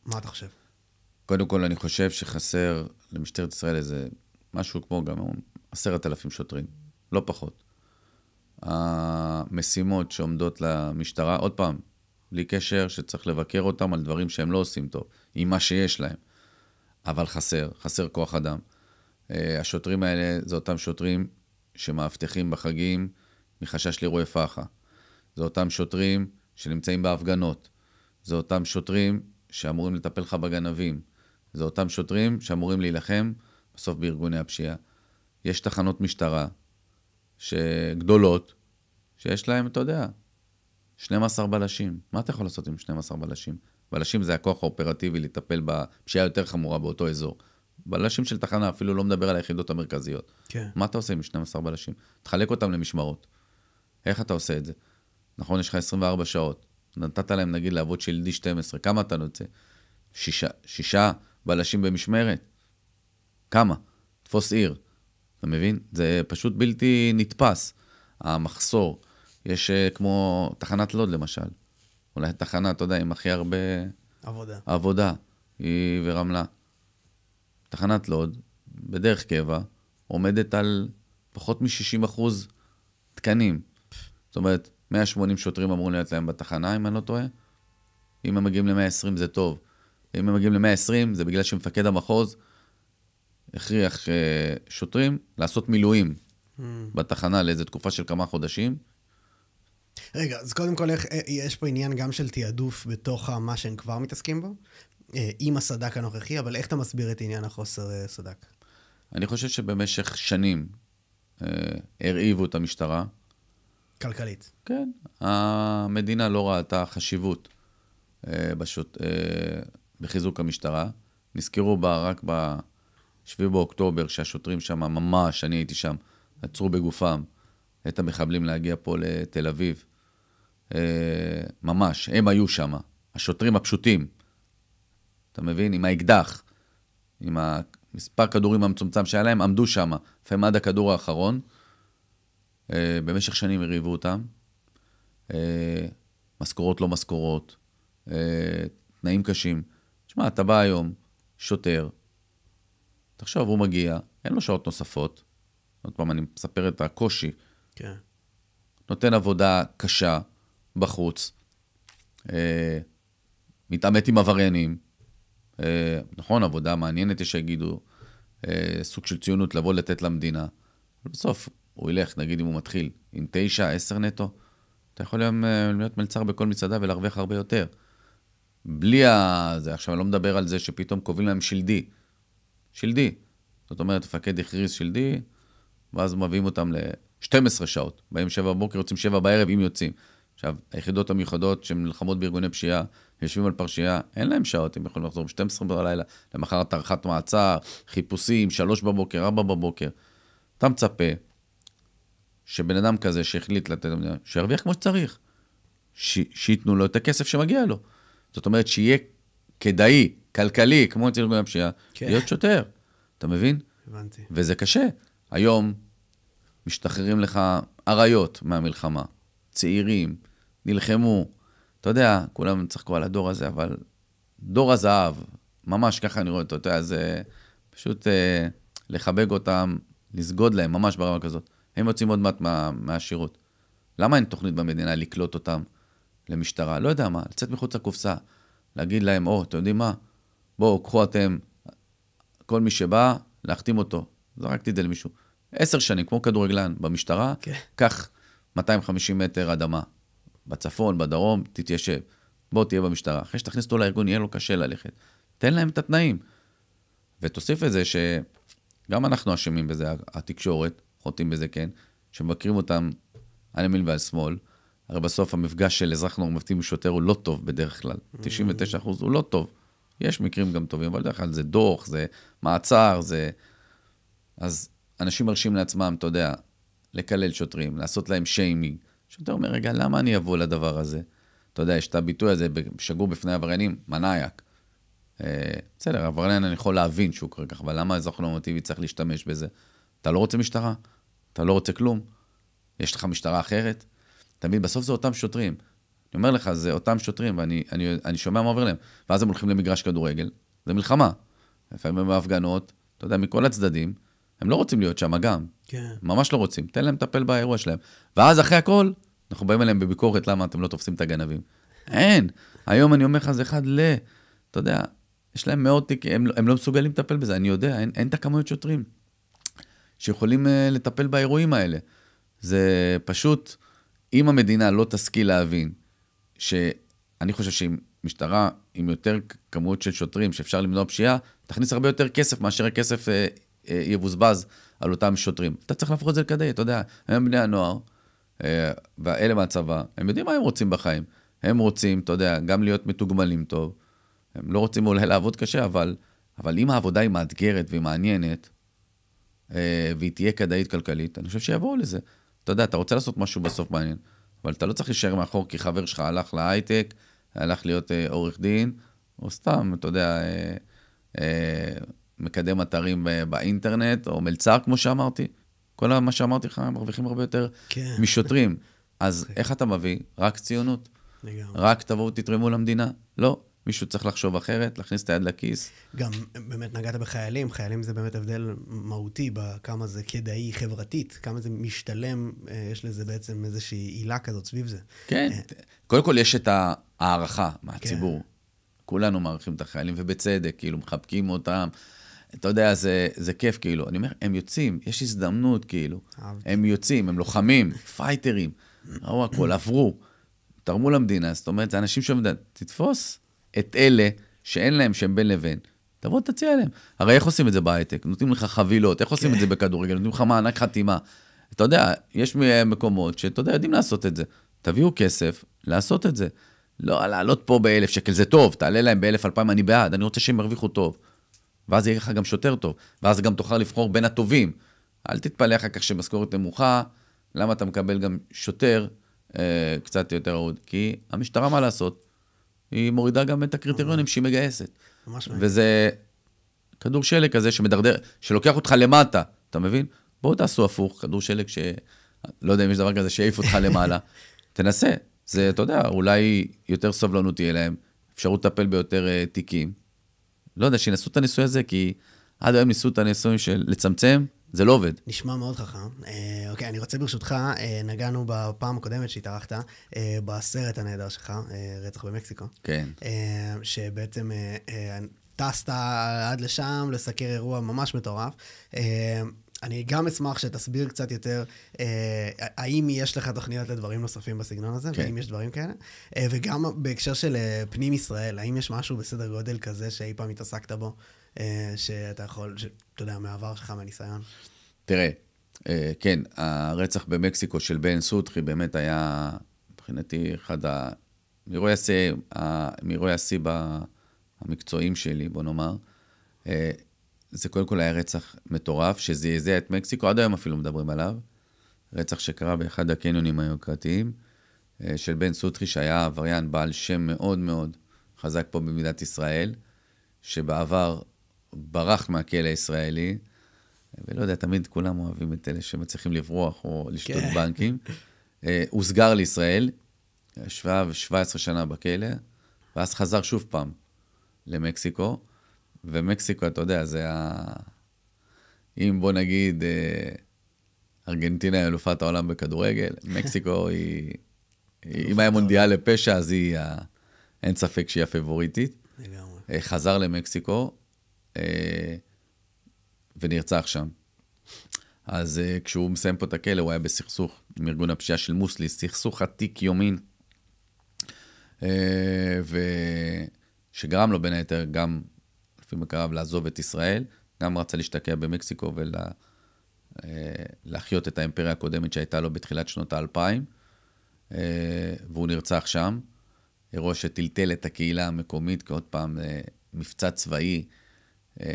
מה אתה חושב? קודם כל, אני חושב שחסר למשטרת ישראל איזה משהו כמו גם 10,000 שוטרים, לא פחות. המשימות שעומדות למשטרה, עוד פעם, בלי קשר שצריך לבקר אותם על דברים שהם לא עושים טוב, עם מה שיש להם. אבל חסר כוח אדם. השוטרים האלה זה אותם שוטרים שמאבטחים בחגים מחשש לאירועי פח"ע. זה אותם שוטרים שנמצאים בהפגנות. זה אותם שוטרים שאמורים לטפל לך בגנבים. זה אותם שוטרים שאמורים להילחם בסוף בארגוני הפשיעה. יש תחנות משטרה שגדולות, שיש להם, אתה יודע, 12 בלשים. מה אתה יכול לעשות עם 12 בלשים? בלשים זה הכוח האופרטיבי לטפל בפשיעה יותר חמורה באותו אזור. בלשים של תחנה אפילו לא מדבר על היחידות המרכזיות. כן. מה אתה עושה עם 12 בלשים? תחלק אותם למשמרות. איך אתה עושה את זה? נכון, יש לך 24 שעות. נתת להם, נגיד, לעבוד של D12. כמה אתה נוצא? 6 בלשים במשמרת? כמה? תפוס עיר. אתה מבין? זה פשוט בלתי נתפס. המחסור. יש כמו תחנת לוד, למשל. אולי תחנה, אתה יודע, עם הכי הרבה... עבודה. היא ורמלה. תחנת לוד, בדרך קבע, עומדת על פחות מ-60% תקנים. זאת אומרת, 180 שוטרים אמורים להיות להם בתחנה, אם אני לא טועה. אם הם מגיעים ל-120 זה טוב. אם הם מגיעים ל-120 זה בגלל שמפקד המחוז הכריח שוטרים לעשות מילואים בתחנה לאיזו תקופה של כמה חודשים. רגע, אז קודם כל, יש פה עניין גם של תיעדוף בתוך מה שהם כבר מתעסקים בו, עם הסדק הנוכחי, אבל איך אתה מסביר את עניין החוסר סדק? אני חושב שבמשך שנים הרעיבו את המשטרה. כלכלית. כן. המדינה לא ראתה חשיבות בחיזוק המשטרה. נזכרו בה רק ב-7 באוקטובר, שהשוטרים שם ממש, אני הייתי שם, עצרו בגופם את המחבלים להגיע פה לתל אביב. ממש, הם היו שם. השוטרים הפשוטים. אתה מבין? עם האקדח, עם מספר כדורים המצומצם שהיה להם, עמדו שם, לפעמים עד הכדור האחרון, במשך שנים הריבו אותם, משכורות לא משכורות, תנאים קשים. תשמע, אתה בא היום, שוטר, תחשוב, הוא מגיע, אין לו שעות נוספות, עוד פעם, אני מספר את הקושי, כן. נותן עבודה קשה בחוץ, מתעמת עם עבריינים, נכון, עבודה מעניינת, יש שיגידו, סוג של ציונות לבוא לתת למדינה, ובסוף הוא ילך, נגיד אם הוא מתחיל עם 9, 10 נטו, אתה יכול להיות מלצר בכל מצעדה ולהרוויח הרבה יותר. בלי זה, עכשיו אני לא מדבר על זה שפתאום קובעים להם שלדי. זאת אומרת, מפקד הכריז שלדי, ואז מביאים אותם ל-12 שעות. באים 7 בבוקר, יוצאים 7 בערב, אם יוצאים. עכשיו, היחידות המיוחדות שמלחמות בארגוני פשיעה, יושבים על פרשייה, אין להם שעות, הם יכולים לחזור ב-12 בלילה, למחרת עריכת מעצר, חיפושים, 3 בבוקר, 4 בבוקר. אתה מצפה שבן אדם כזה שהחליט לתת למדינה, שירוויח כמו שצריך, שיתנו לו את הכסף שמגיע לו. זאת אומרת, שיהיה כדאי, כלכלי, כמו אצל ארגוני הפשיעה, להיות שוטר. אתה מבין? הבנתי. וזה קשה. היום משתחררים לך עריות מהמלחמה, צעירים, נלחמו, אתה יודע, כולם צחקו על הדור הזה, אבל דור הזהב, ממש ככה אני רואה אותו, אתה יודע, זה פשוט לחבק אותם, לסגוד להם, ממש ברמה כזאת. הם יוצאים עוד מעט מהשירות. למה אין תוכנית במדינה לקלוט אותם למשטרה? לא יודע מה, לצאת מחוץ לקופסה, להגיד להם, אתם יודעים מה? בואו, קחו אתם, כל מי שבא, להחתים אותו. זרקתי את זה למישהו. 10 שנים, כמו כדורגלן במשטרה, קח 250 מטר אדמה. בצפון, בדרום, תתיישב. בוא תהיה במשטרה. אחרי שתכניס אותו לארגון, יהיה לו קשה ללכת. תן להם את התנאים. ותוסיף את זה שגם אנחנו אשמים בזה, התקשורת, חוטאים בזה, כן, שמבקרים אותם על ימין ועל שמאל. הרי בסוף המפגש של אזרח נורמטיבי ושוטר הוא לא טוב בדרך כלל. 99% הוא לא טוב. יש מקרים גם טובים, אבל בדרך כלל זה דוח, זה מעצר, זה... אז אנשים מרשים לעצמם, אתה יודע, לקלל שוטרים, לעשות להם שיימינג. שוטר אומר, רגע, למה אני אבוא לדבר הזה? אתה יודע, יש את הביטוי הזה, שגור בפני עבריינים, מנאייק. בסדר, עבריין אני יכול להבין שהוא קורה כך, אבל למה אזרח נורמטיבי צריך להשתמש בזה? אתה לא רוצה משטרה? אתה לא רוצה כלום? יש לך משטרה אחרת? תמיד, בסוף זה אותם שוטרים. אני אומר לך, זה אותם שוטרים, ואני שומע מה עובר להם. ואז הם הולכים למגרש כדורגל, זה מלחמה. לפעמים הם בהפגנות, אתה יודע, מכל הצדדים, הם לא רוצים להיות שם גם. כן. ממש לא רוצים. תן להם לטפל באירוע שלהם. ואז אחרי הכל, אנחנו באים אליהם בביקורת, למה אתם לא תופסים את הגנבים. אין. היום אני אומר לך, זה אחד אתה יודע, יש להם מאות תיקים, הם לא מסוגלים לטפל בזה, אני יודע, אין את הכמויות שוטרים שיכולים לטפל באירועים האלה. זה פשוט, אם המדינה לא תשכיל להבין, שאני חושב שאם משטרה עם יותר כמויות של שוטרים שאפשר למנוע פשיעה, תכניס הרבה יותר כסף מאשר הכסף יבוזבז על אותם שוטרים. אתה צריך להפוך את זה לכדי, אתה יודע, הם בני הנוער, ואלה מהצבא, הם יודעים מה הם רוצים בחיים. הם רוצים, אתה יודע, גם להיות מתוגמלים טוב. הם לא רוצים אולי לעבוד קשה, אבל אם העבודה היא מאתגרת והיא מעניינת, והיא תהיה כדאית כלכלית, אני חושב שיבואו לזה. אתה יודע, אתה רוצה לעשות משהו בסוף מעניין, אבל אתה לא צריך להישאר מאחור, כי חבר שלך הלך להייטק, הלך להיות עורך דין, או סתם, אתה יודע, מקדם אתרים באינטרנט, או מלצר, כמו שאמרתי. כל מה שאמרתי לך, הם מרוויחים הרבה יותר משוטרים. אז איך אתה מביא? רק ציונות. רק תבואו תתרמו למדינה? לא. מישהו צריך לחשוב אחרת, להכניס את היד לכיס. גם באמת נגעת בחיילים, חיילים זה באמת הבדל מהותי בכמה זה כדאי חברתית, כמה זה משתלם, יש לזה בעצם איזושהי עילה כזאת סביב זה. כן, קודם כל יש את הערכה מהציבור. כולנו מערכים את החיילים, ובצדק, כאילו, מחבקים אותם. אתה יודע, זה כיף, כאילו. אני אומר, הם יוצאים, יש הזדמנות, כאילו. הם יוצאים, הם לוחמים, פייטרים, ראו הכל, עברו, תרמו למדינה, זאת אומרת, זה אנשים שעומדים, תתפוס את אלה שאין להם שהם בין לבין, תבוא תציע להם. הרי איך עושים את זה בהייטק? נותנים לך חבילות, איך עושים את זה בכדורגל? נותנים לך מענק חתימה. אתה יודע, יש מקומות שאתה יודע, יודעים לעשות את זה. תביאו כסף לעשות את זה. לא, לעלות פה ב1,000 שקל, זה טוב, תעלה להם ב1,000-2,000, אני בעד, אני רוצה שהם ירוויחו טוב. ואז יהיה לך גם שוטר טוב, ואז גם תוכל לבחור בין הטובים. אל תתפלא אחר כך שמשכורת נמוכה, למה אתה מקבל גם שוטר קצת יותר עוד? כי המשטרה מה לעשות? היא מורידה גם את הקריטריונים שהיא מגייסת. וזה כדור שלג כזה שמדרדר, שלוקח אותך למטה, אתה מבין? בואו תעשו הפוך, כדור שלג לא יודע אם יש דבר כזה שיעיף אותך למעלה. תנסה. זה, אתה יודע, אולי יותר סבלנות תהיה להם, אפשרות לטפל ביותר תיקים. לא יודע, שינסו את הניסוי הזה, כי עד היום ניסו את הניסויים של לצמצם, זה לא עובד. נשמע מאוד חכם. אוקיי, אני רוצה ברשותך, נגענו בפעם הקודמת שהתארחת, בסרט הנהדר שלך, רצח במקסיקו. כן. שבעצם טסת עד לשם, לסקר אירוע ממש מטורף. אני גם אשמח שתסביר קצת יותר, האם יש לך תוכניות לדברים נוספים בסגנון הזה, כן. והאם יש דברים כאלה, וגם בהקשר של פנים ישראל, האם יש משהו בסדר גודל כזה שאי פעם התעסקת בו, שאתה יכול, אתה יודע, מהעבר שלך, מהניסיון? תראה, כן, הרצח במקסיקו של בן סוטרי באמת היה, מבחינתי, אחד מאירועי השיא המקצועיים שלי, בוא נאמר. זה קודם כל היה רצח מטורף, שזעזע את מקסיקו, עד היום אפילו מדברים עליו. רצח שקרה באחד הקניונים היוקרתיים, של בן סוטרי, שהיה עבריין בעל שם מאוד מאוד חזק פה במדינת ישראל, שבעבר ברח מהכלא הישראלי, ולא יודע, תמיד כולם אוהבים את אלה שמצליחים לברוח או לשתות בנקים. הוא סגר לישראל, ישבה 17 שנה בכלא, ואז חזר שוב פעם למקסיקו, ומקסיקו, אתה יודע, זה אם בוא נגיד, ארגנטינה היא אלופת העולם בכדורגל, מקסיקו היא, אם היה מונדיאל לפשע, אז אין ספק שהיא הפבוריטית. חזר למקסיקו, ונרצח שם. אז כשהוא מסיים פה את הכלא, הוא היה בסכסוך עם ארגון הפשיעה של מוסלי, סכסוך עתיק יומין, שגרם לו בין היתר גם, לפי מקרב, לעזוב את ישראל, גם רצה להשתקע במקסיקו ולהחיות את האימפריה הקודמת שהייתה לו בתחילת שנות ה-2000, והוא נרצח שם, אירוע שטלטל את הקהילה המקומית, כעוד פעם מבצע צבאי,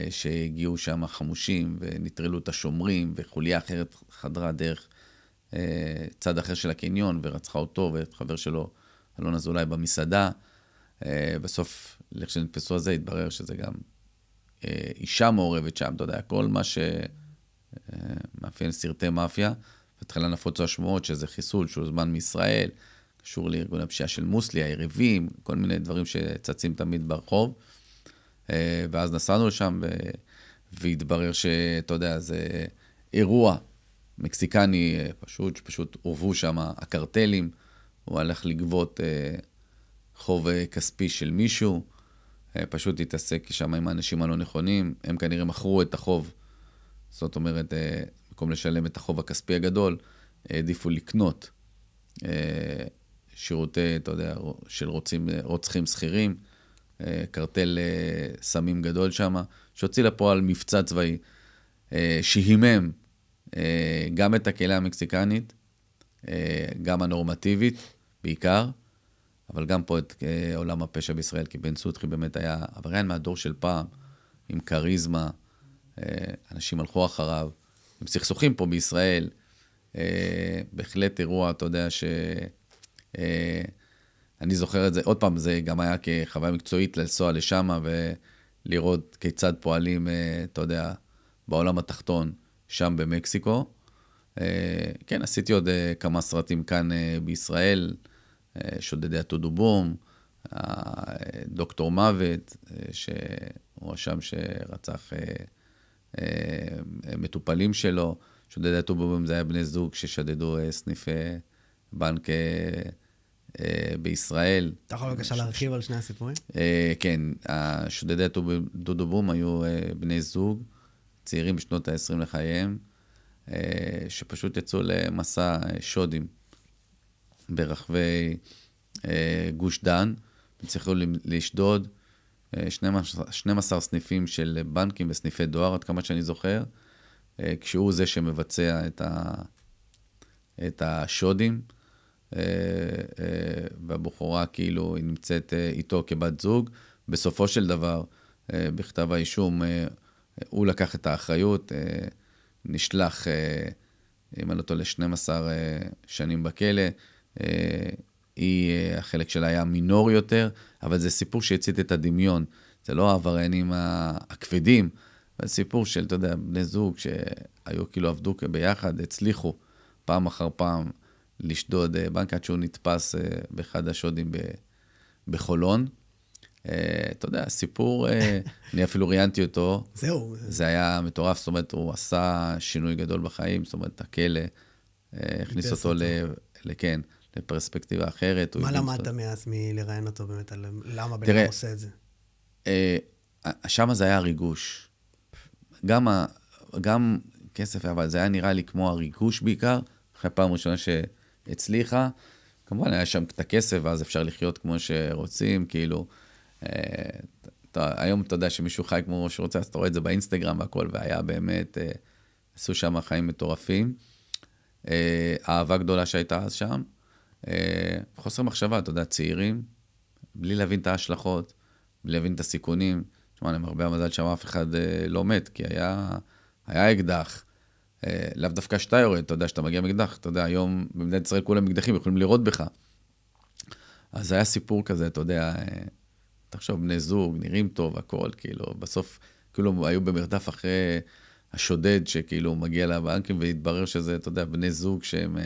שהגיעו שם חמושים ונטרלו את השומרים, וחוליה אחרת חדרה דרך צד אחר של הקניון, ורצחה אותו ואת חבר שלו, אלון אזולאי, במסעדה. בסוף, כשנתפסו על זה, התברר שזה גם אישה מעורבת שם, אתה יודע, כל מה שמאפיין סרטי מאפיה, והתחילה נפוצו השמועות שזה חיסול, שהוא זמן מישראל, קשור לארגון הפשיעה של מוסלי, היריבים, כל מיני דברים שצצים תמיד ברחוב. ואז נסענו לשם, והתברר שאתה יודע, זה אירוע מקסיקני פשוט עורבו שם הקרטלים, הוא הלך לגבות חוב כספי של מישהו, פשוט התעסק שם עם האנשים הלא נכונים, הם כנראה מכרו את החוב, זאת אומרת, במקום לשלם את החוב הכספי הגדול, העדיפו לקנות שירותי, אתה יודע, של רוצחים שכירים, קרטל סמים גדול שם, שהוציא לפועל מבצע צבאי, שהימם גם את הקהילה המקסיקנית, גם הנורמטיבית בעיקר, אבל גם פה את עולם הפשע בישראל, כי בן סוטרי באמת היה עבריין מהדור של פעם, עם קריזמה, אנשים הלכו אחריו, עם סכסוכים פה בישראל, בהחלט אירוע, אתה יודע אני זוכר את זה, עוד פעם, זה גם היה כחוויה מקצועית לנסוע לשם ולראות כיצד פועלים, אתה יודע, בעולם התחתון, שם במקסיקו. כן, עשיתי עוד כמה סרטים כאן בישראל, שודדי הטודובום, דוקטור מוות, שהוא שם שרצח מטופלים שלו, שודדי הטודובום זה היה בני זוג ששדדו סניפי בנק בישראל. אתה יכול בבקשה להרחיב על שני הסיפורים? כן, השודדי הטודובום היו בני זוג, צעירים בשנות ה-20 לחייהם, שפשוט יצאו למסע שודים ברחבי גוש דן, הצליחו לשדוד 12 סניפים של בנקים וסניפי דואר, עד כמה שאני זוכר, כשהוא זה שמבצע את השודים, והבחורה כאילו היא נמצאת איתו כבת זוג. בסופו של דבר, בכתב האישום, הוא לקח את האחריות, נשלח, אם אני לא טועה, ל-12 שנים בכלא, החלק שלה היה מינורי יותר, אבל זה סיפור שהצית את הדמיון, זה לא העבריינים הכבדים, סיפור של, אתה יודע, בני זוג שהיו כאילו עבדו ביחד, הצליחו פעם אחר פעם לשדוד בנק עד שהוא נתפס באחד השודים בחולון. אתה יודע, סיפור, אני אפילו ראיינתי אותו. זהו. זה היה מטורף, זאת אומרת, הוא עשה שינוי גדול בחיים, זאת אומרת, הכלא, הכניס אותו כן, לפרספקטיבה אחרת. מה למדת מאז מלראיין אותו באמת, על למה בן אדם עושה את זה? שם זה היה ריגוש. גם כסף, אבל זה היה נראה לי כמו הריגוש בעיקר, אחרי פעם ראשונה שהצליחה. כמובן, היה שם את הכסף, ואז אפשר לחיות כמו שרוצים, כאילו, היום אתה יודע שמישהו חי כמו שרוצה, אז אתה רואה את זה באינסטגרם והכל, והיה באמת, עשו שם חיים מטורפים. אהבה גדולה שהייתה אז שם. חוסר מחשבה, אתה יודע, צעירים, בלי להבין את ההשלכות, בלי להבין את הסיכונים. תשמע, אני מרבה המזל שם אף אחד לא מת, כי היה אקדח. לאו דווקא שאתה יורד, אתה יודע שאתה מגיע מאקדח, אתה יודע, היום במדינת ישראל כולם אקדחים, יכולים לראות בך. אז היה סיפור כזה, אתה יודע, תחשוב, בני זוג, נראים טוב, הכל, כאילו, בסוף, כאילו, היו במרדף אחרי השודד, שכאילו מגיע לבנקים, והתברר שזה, אתה יודע, בני זוג שהם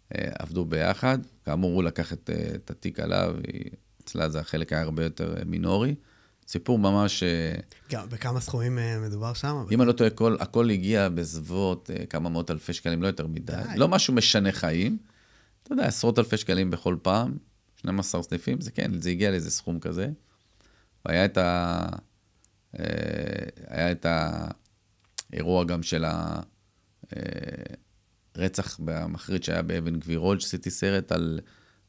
עבדו ביחד. כאמור, הוא לקח את התיק עליו, אצלה זה החלק היה הרבה יותר מינורי. סיפור ממש... בכמה סכומים מדובר שם? אם אני לא טועה, הכל הגיע בסביבות כמה מאות אלפי שקלים, לא יותר מדי. לא משהו משנה חיים. אתה יודע, עשרות אלפי שקלים בכל פעם, 12 סניפים, זה כן, זה הגיע לאיזה סכום כזה. והיה את האירוע גם של הרצח במחריד שהיה באבן גבירול, שעשיתי סרט על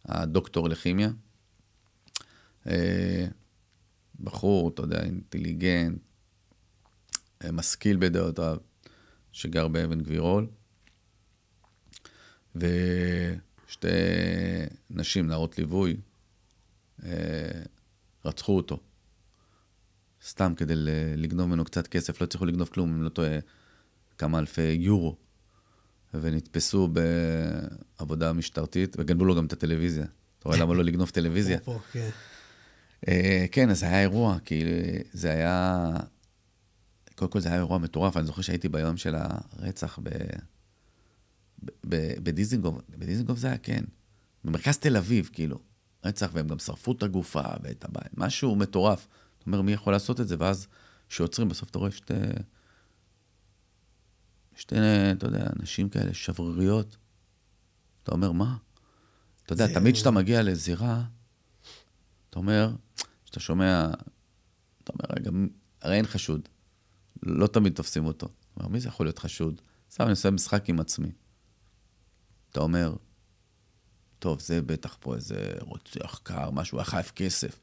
הדוקטור לכימיה. בחור, אתה יודע, אינטליגנט, משכיל בדעותיו, שגר באבן גבירול, ושתי נשים, נערות ליווי, רצחו אותו. סתם כדי לגנוב ממנו קצת כסף, לא צריכו לגנוב כלום, אם לא טועה כמה אלפי יורו, ונתפסו בעבודה משטרתית, וגנבו לו גם את הטלוויזיה. אתה רואה למה לא לגנוב טלוויזיה? כן. כן, אז היה אירוע, כי זה היה... קודם כל זה היה אירוע מטורף, אני זוכר שהייתי ביום של הרצח בדיזינגוף. בדיזינגוף זה היה, כן. במרכז תל אביב, כאילו. רצח, והם גם שרפו את הגופה ואת הבית. משהו מטורף. אתה אומר, מי יכול לעשות את זה? ואז שעוצרים, בסוף אתה רואה שתי, אתה יודע, אנשים כאלה, שבריריות. אתה אומר, מה? אתה יודע, תמיד שאתה מגיע לזירה, אתה אומר, שאתה שומע, אתה אומר, רגע, הרי אין חשוד. לא תמיד תופסים אותו. אתה אומר, מי זה יכול להיות חשוד? סתם, אני עושה משחק עם עצמי. אתה אומר, טוב, זה בטח פה איזה רוצח קר, משהו, היה חייב כסף.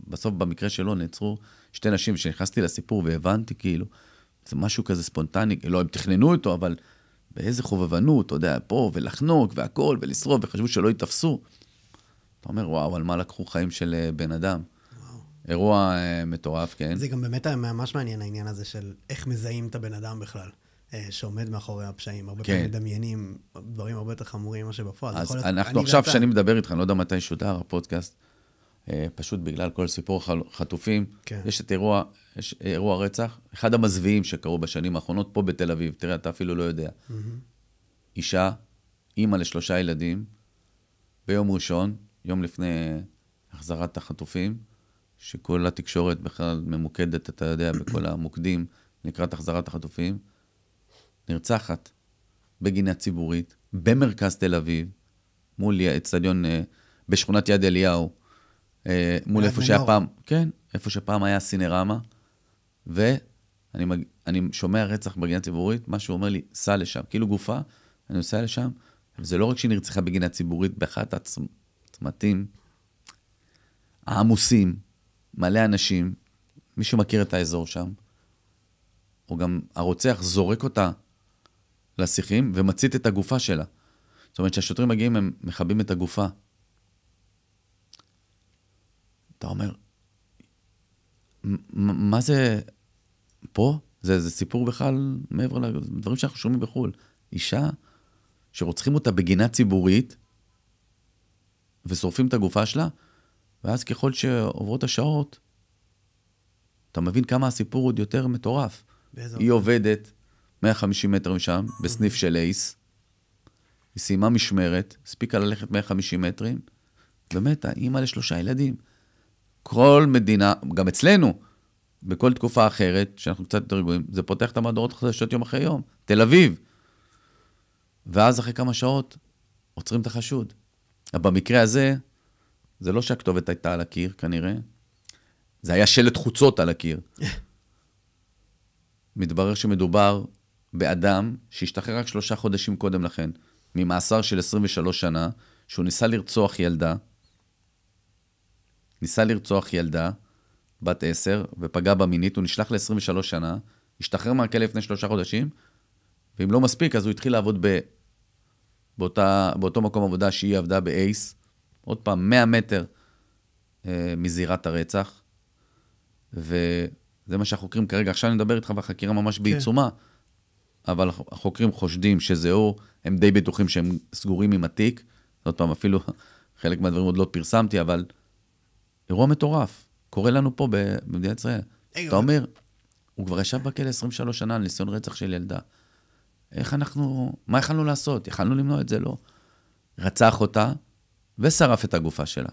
בסוף, במקרה שלו, נעצרו שתי נשים, שנכנסתי לסיפור והבנתי, כאילו, זה משהו כזה ספונטני, לא, הם תכננו אותו, אבל באיזה חובבנות, אתה יודע, פה, ולחנוק, והכל, ולשרוף, וחשבו שלא יתפסו. אתה אומר, וואו, על מה לקחו חיים של בן אדם? וואו. אירוע מטורף, כן. זה גם באמת ממש מעניין העניין הזה של איך מזהים את הבן אדם בכלל, שעומד מאחורי הפשעים. הרבה פעמים מדמיינים דברים הרבה יותר חמורים ממה שבפועל. אז אנחנו עכשיו, שאני מדבר איתך, אני לא יודע מתי שודר הפודקאסט, פשוט בגלל כל סיפור חטופים, יש את אירוע רצח, אחד המזוויעים שקרו בשנים האחרונות פה בתל אביב, תראה, אתה אפילו לא יודע. אישה, אימא ל3 ילדים, ביום ראשון, יום לפני החזרת החטופים, שכל התקשורת בכלל ממוקדת, אתה יודע, בכל המוקדים, לקראת החזרת החטופים, נרצחת בגינה ציבורית, במרכז תל אביב, מול אצטדיון, בשכונת יד אליהו, מול איפה שהיה פעם, כן, איפה שפעם היה סינרמה, ואני שומע רצח בגינה ציבורית, מה שהוא אומר לי, סע לשם, כאילו גופה, אני נוסע לשם, וזה לא רק שהיא נרצחה בגינה ציבורית, באחת הצמתים, העמוסים, מלא אנשים, מישהו מכיר את האזור שם, או גם הרוצח זורק אותה לשיחים, ומצית את הגופה שלה. זאת אומרת, שהשוטרים מגיעים, הם מחבים את הגופה. אתה אומר, מה זה פה? זה סיפור בכלל מעבר לדברים שאנחנו שומעים בחול. אישה שרוצחים אותה בגינה ציבורית, ושורפים את הגופה שלה, ואז ככל שעוברות השעות, אתה מבין כמה הסיפור עוד יותר מטורף. באיזה היא עובדת 150 מטר משם, בסניף של אייס, היא סיימה משמרת, הספיקה ללכת 150 מטרים, באמת, האמא ל3 ילדים. כל מדינה, גם אצלנו, בכל תקופה אחרת, שאנחנו קצת יותר רגועים, זה פותח את המהדורות החדשות יום אחרי יום. תל אביב. ואז אחרי כמה שעות, עוצרים את החשוד. אבל במקרה הזה, זה לא שהכתובת הייתה על הקיר, כנראה. זה היה שלט חוצות על הקיר. מתברר שמדובר באדם שהשתחרר רק 3 חודשים קודם לכן, ממאסר של 23 שנה, שהוא ניסה לרצוח ילדה, בת 10, ופגע בה מינית, הוא נשלח ל-23 שנה, השתחרר מהכלא לפני 3 חודשים, ואם לא מספיק, אז הוא התחיל לעבוד באותו מקום עבודה שהיא עבדה באייס, עוד פעם, 100 מטר מזירת הרצח, וזה מה שהחוקרים כרגע, עכשיו אני מדבר איתך בחקירה ממש בעיצומה, אבל החוקרים חושדים שזהו, הם די בטוחים שהם סגורים עם התיק, עוד פעם, אפילו חלק מהדברים עוד לא פרסמתי, אבל אירוע מטורף, קורה לנו פה במדינת ישראל. אתה אומר, הוא כבר ישב בכלא 23 שנה על ניסיון רצח של ילדה. מה יכלנו לעשות? יכלנו למנוע את זה? לא. רצח אותה ושרף את הגופה שלה.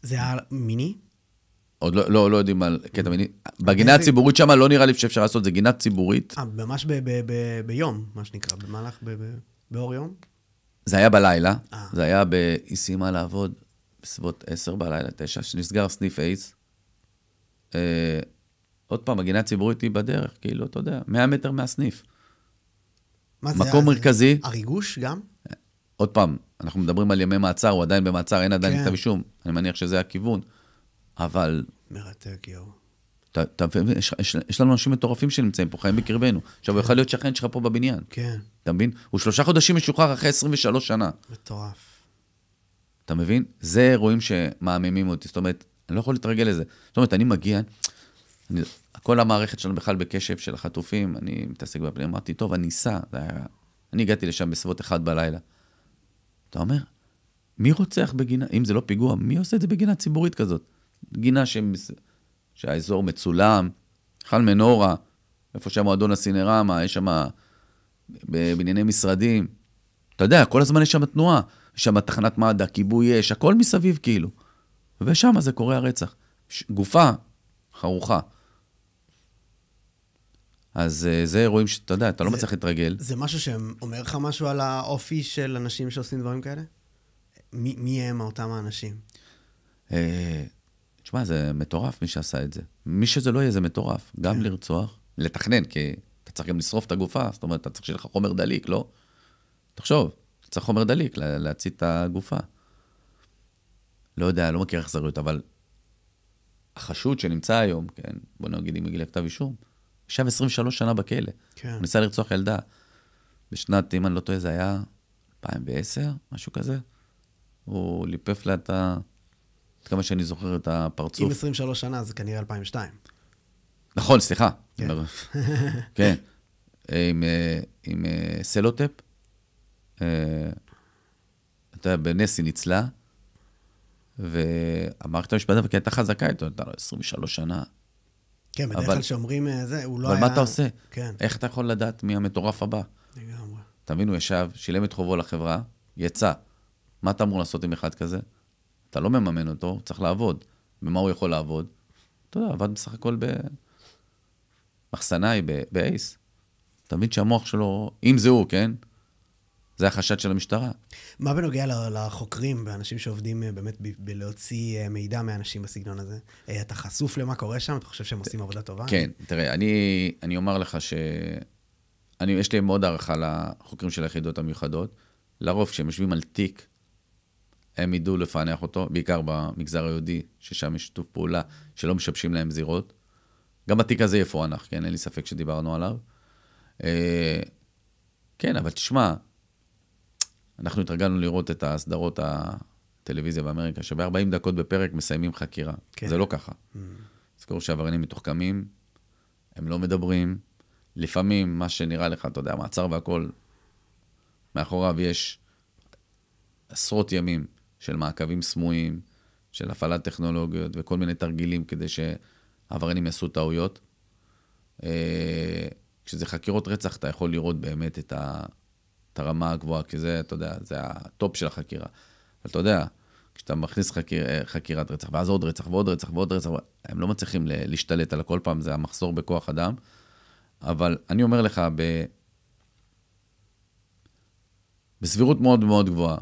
זה היה מיני? עוד לא יודעים על קטע מיני. בגינה הציבורית שם לא נראה לי שאפשר לעשות, זה גינה ציבורית. ממש ביום, מה שנקרא, במהלך, באור יום? זה היה בלילה, זה היה היא סיימה לעבוד בסביבות 10 בלילה, 9, שנסגר סניף אייס. עוד פעם, הגינה הציבורית היא בדרך, כאילו, אתה יודע, 100 מטר מהסניף. מקום מרכזי. הריגוש גם? עוד פעם, אנחנו מדברים על ימי מעצר, הוא עדיין במעצר, אין עדיין כתב אישום. אני מניח שזה הכיוון. אבל... מרתק, יו. יש לנו אנשים מטורפים שנמצאים פה, חיים בקרבנו. עכשיו, הוא יכול להיות שכן שלך פה בבניין. כן. אתה מבין? הוא 3 חודשים משוחרר אחרי 23 שנה. מטורף. אתה מבין? זה אירועים שמאממים אותי. זאת אומרת, אני לא יכול להתרגל לזה. זאת אומרת, אני מגיע, כל המערכת שלנו בכלל בקשב של החטופים, אני מתעסק בפנים, אמרתי, טוב, אני אסע. אני הגעתי לשם בסביבות 1 בלילה. אתה אומר, מי רוצח בגינה? אם זה לא פיגוע, מי עושה את זה בגינה ציבורית כזאת? גינה שהאזור מצולם, חל מנורה, איפה שהמועדון הסינרמה, יש שם בבנייני משרדים. אתה יודע, כל הזמן יש שם תנועה, יש שם תחנת מד"א, כיבוי אש, הכל מסביב כאילו. ושם זה קורה הרצח. גופה, חרוכה. אז זה אירועים שאתה יודע, אתה לא מצליח להתרגל. זה משהו שאומר לך משהו על האופי של אנשים שעושים דברים כאלה? מי הם אותם האנשים? תשמע, זה מטורף מי שעשה את זה. מי שזה לא יהיה, זה מטורף. גם לרצוח, לתכנן, כי אתה צריך גם לשרוף את הגופה, זאת אומרת, אתה צריך שיהיה לך חומר דליק, לא? תחשוב, אתה צריך חומר דליק, להצית את הגופה. לא יודע, לא מכיר אכזריות, אבל החשוד שנמצא היום, כן, בוא נגיד אם הגיע לכתב אישום, ישב 23 שנה בכלא. כן. הוא ניסה לרצוח ילדה. בשנת, אם אני לא טועה, זה היה 2010, משהו כזה. הוא ליפף לה את כמה שאני זוכר את הפרצוף. אם 23 שנה, זה כנראה 2002. נכון, סליחה. כן. כן. עם סלוטפ. אתה יודע, בנס היא ניצלה, והמערכת המשפטית כי הייתה חזקה איתו, הייתה לו 23 שנה. כן, בדרך כלל שאומרים זה, הוא לא אבל היה... מה אתה עושה? כן. איך אתה יכול לדעת מי המטורף הבא? לגמרי. תבין, הוא ישב, שילם את חובו לחברה, יצא. מה אתה אמור לעשות עם אחד כזה? אתה לא מממן אותו, צריך לעבוד. במה הוא יכול לעבוד? אתה יודע, עבד בסך הכל במחסנאי, באייס. תבין שהמוח שלו, אם זה הוא, כן? זה החשד של המשטרה. מה בנוגע לחוקרים ואנשים שעובדים באמת בלהוציא מידע מאנשים בסגנון הזה? אתה חשוף למה קורה שם? אתה חושב שהם עושים עבודה טובה? כן, תראה, אני אומר לך יש לי מאוד הערכה לחוקרים של היחידות המיוחדות. לרוב, כשהם יושבים על תיק, הם ידעו לפענח אותו, בעיקר במגזר היהודי, ששם יש שיתוף פעולה, שלא משבשים להם זירות. גם התיק הזה יפוענח, כן? אין לי ספק שדיברנו עליו. כן, אבל תשמע, אנחנו התרגלנו לראות את הסדרות הטלוויזיה באמריקה, שב-40 דקות בפרק מסיימים חקירה. כן. זה לא ככה. זכור שעבריינים מתוחכמים, הם לא מדברים. לפעמים מה שנראה לך, אתה יודע, מעצר והכל, מאחוריו יש עשרות ימים של מעקבים סמויים, של הפעלת טכנולוגיות וכל מיני תרגילים כדי העבריינים יעשו טעויות. כשזה חקירות רצח, אתה יכול לראות באמת את הרמה הגבוהה, כי זה, אתה יודע, זה הטופ של החקירה. אבל אתה יודע, כשאתה מכניס חקירת רצח, ואז עוד רצח ועוד רצח ועוד רצח, הם לא מצליחים להשתלט על הכל פעם, זה המחסור בכוח אדם. אבל אני אומר לך, בסבירות מאוד גבוהה,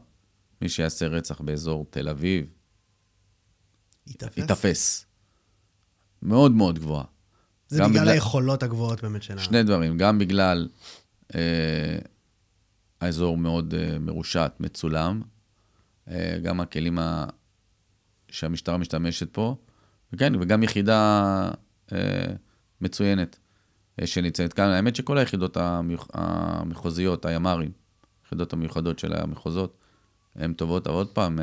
מי שיעשה רצח באזור תל אביב, יתפס. מאוד גבוהה. זה בגלל היכולות הגבוהות באמת שלנו. שני דברים, גם בגלל האזור מאוד מרושת, מצולם, גם הכלים שהמשטרה משתמשת פה, וכן, וגם יחידה מצוינת שנמצאת כאן. האמת שכל היחידות המחוזיות, הימ"רים, היחידות המיוחדות של המחוזות, הן טובות, אבל עוד פעם,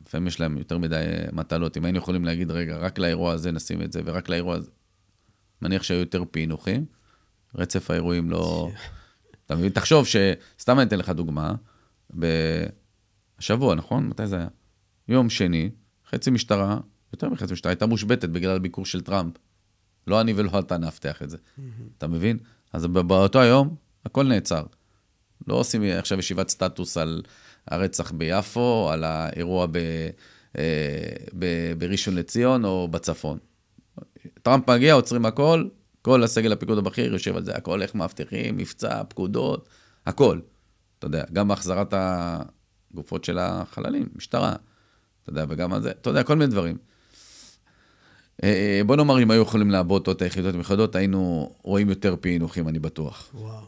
לפעמים יש להם יותר מדי מטלות. אם היינו יכולים להגיד, רגע, רק לאירוע הזה נשים את זה, ורק לאירוע הזה, מניח שהיו יותר פענוחים, רצף האירועים לא... אתה מבין? תחשוב סתם אני אתן לך דוגמה, בשבוע, נכון? מתי זה היה? יום שני, חצי משטרה, יותר מחצי משטרה, הייתה מושבתת בגלל הביקור של טראמפ. לא אני ולא אתה נפתח את זה. אתה מבין? אז באותו היום, הכל נעצר. לא עושים עכשיו ישיבת סטטוס על הרצח ביפו, על האירוע בראשון לציון או בצפון. טראמפ מגיע, עוצרים הכל, כל הסגל הפיקוד הבכיר יושב על זה, הכל איך מאבטחים, מבצע, פקודות, הכל. אתה יודע, גם בהחזרת הגופות של החללים, משטרה, אתה יודע, וגם על זה, אתה יודע, כל מיני דברים. בוא נאמר, אם היו יכולים לעבוד את היחידות המחדות, היינו רואים יותר פענוחים, אני בטוח. וואו.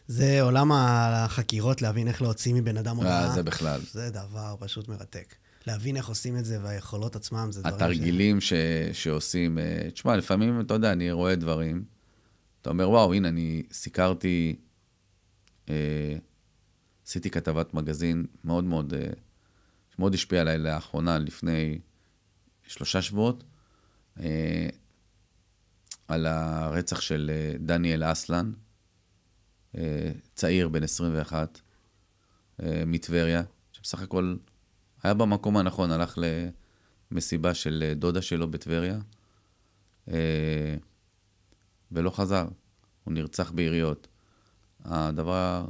זה עולם החקירות, להבין איך להוציא מבן אדם הודעה. זה בכלל. זה דבר פשוט מרתק. להבין איך עושים את זה, והיכולות עצמם, זה דברים התרגילים שעושים, תשמע, לפעמים, אתה יודע, אני רואה דברים, אתה אומר, וואו, הנה, אני סיקרתי, עשיתי כתבת מגזין מאוד השפיע עליי לאחרונה, לפני 3 שבועות, על הרצח של דניאל אסלן, צעיר בן 21, מטבריה, שבסך הכל היה במקום הנכון, הלך למסיבה של דודה שלו בטבריה, ולא חזר, הוא נרצח ביריות. הדבר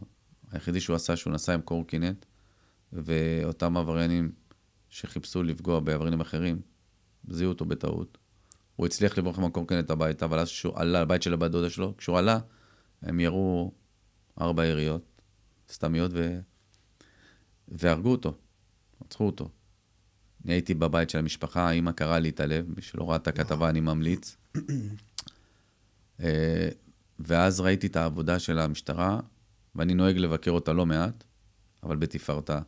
היחידי שהוא עשה, שהוא נסע עם קורקינט, ואותם עבריינים שחיפשו לפגוע בעבריינים אחרים, זיהו אותו בטעות. הוא הצליח לברוח עם הקורקינט הביתה, אבל אז שהוא עלה לבית של הבת דודה שלו, כשהוא עלה, הם ירו 4 יריות, סתמיות, והרגו אותו, רצחו אותו. אני הייתי בבית של המשפחה, האמא קראה לי את הלב, מי שלא ראה את הכתבה, אני ממליץ. ואז ראיתי את העבודה של המשטרה, ואני נוהג לבקר אותה לא מעט, אבל בתפארתה.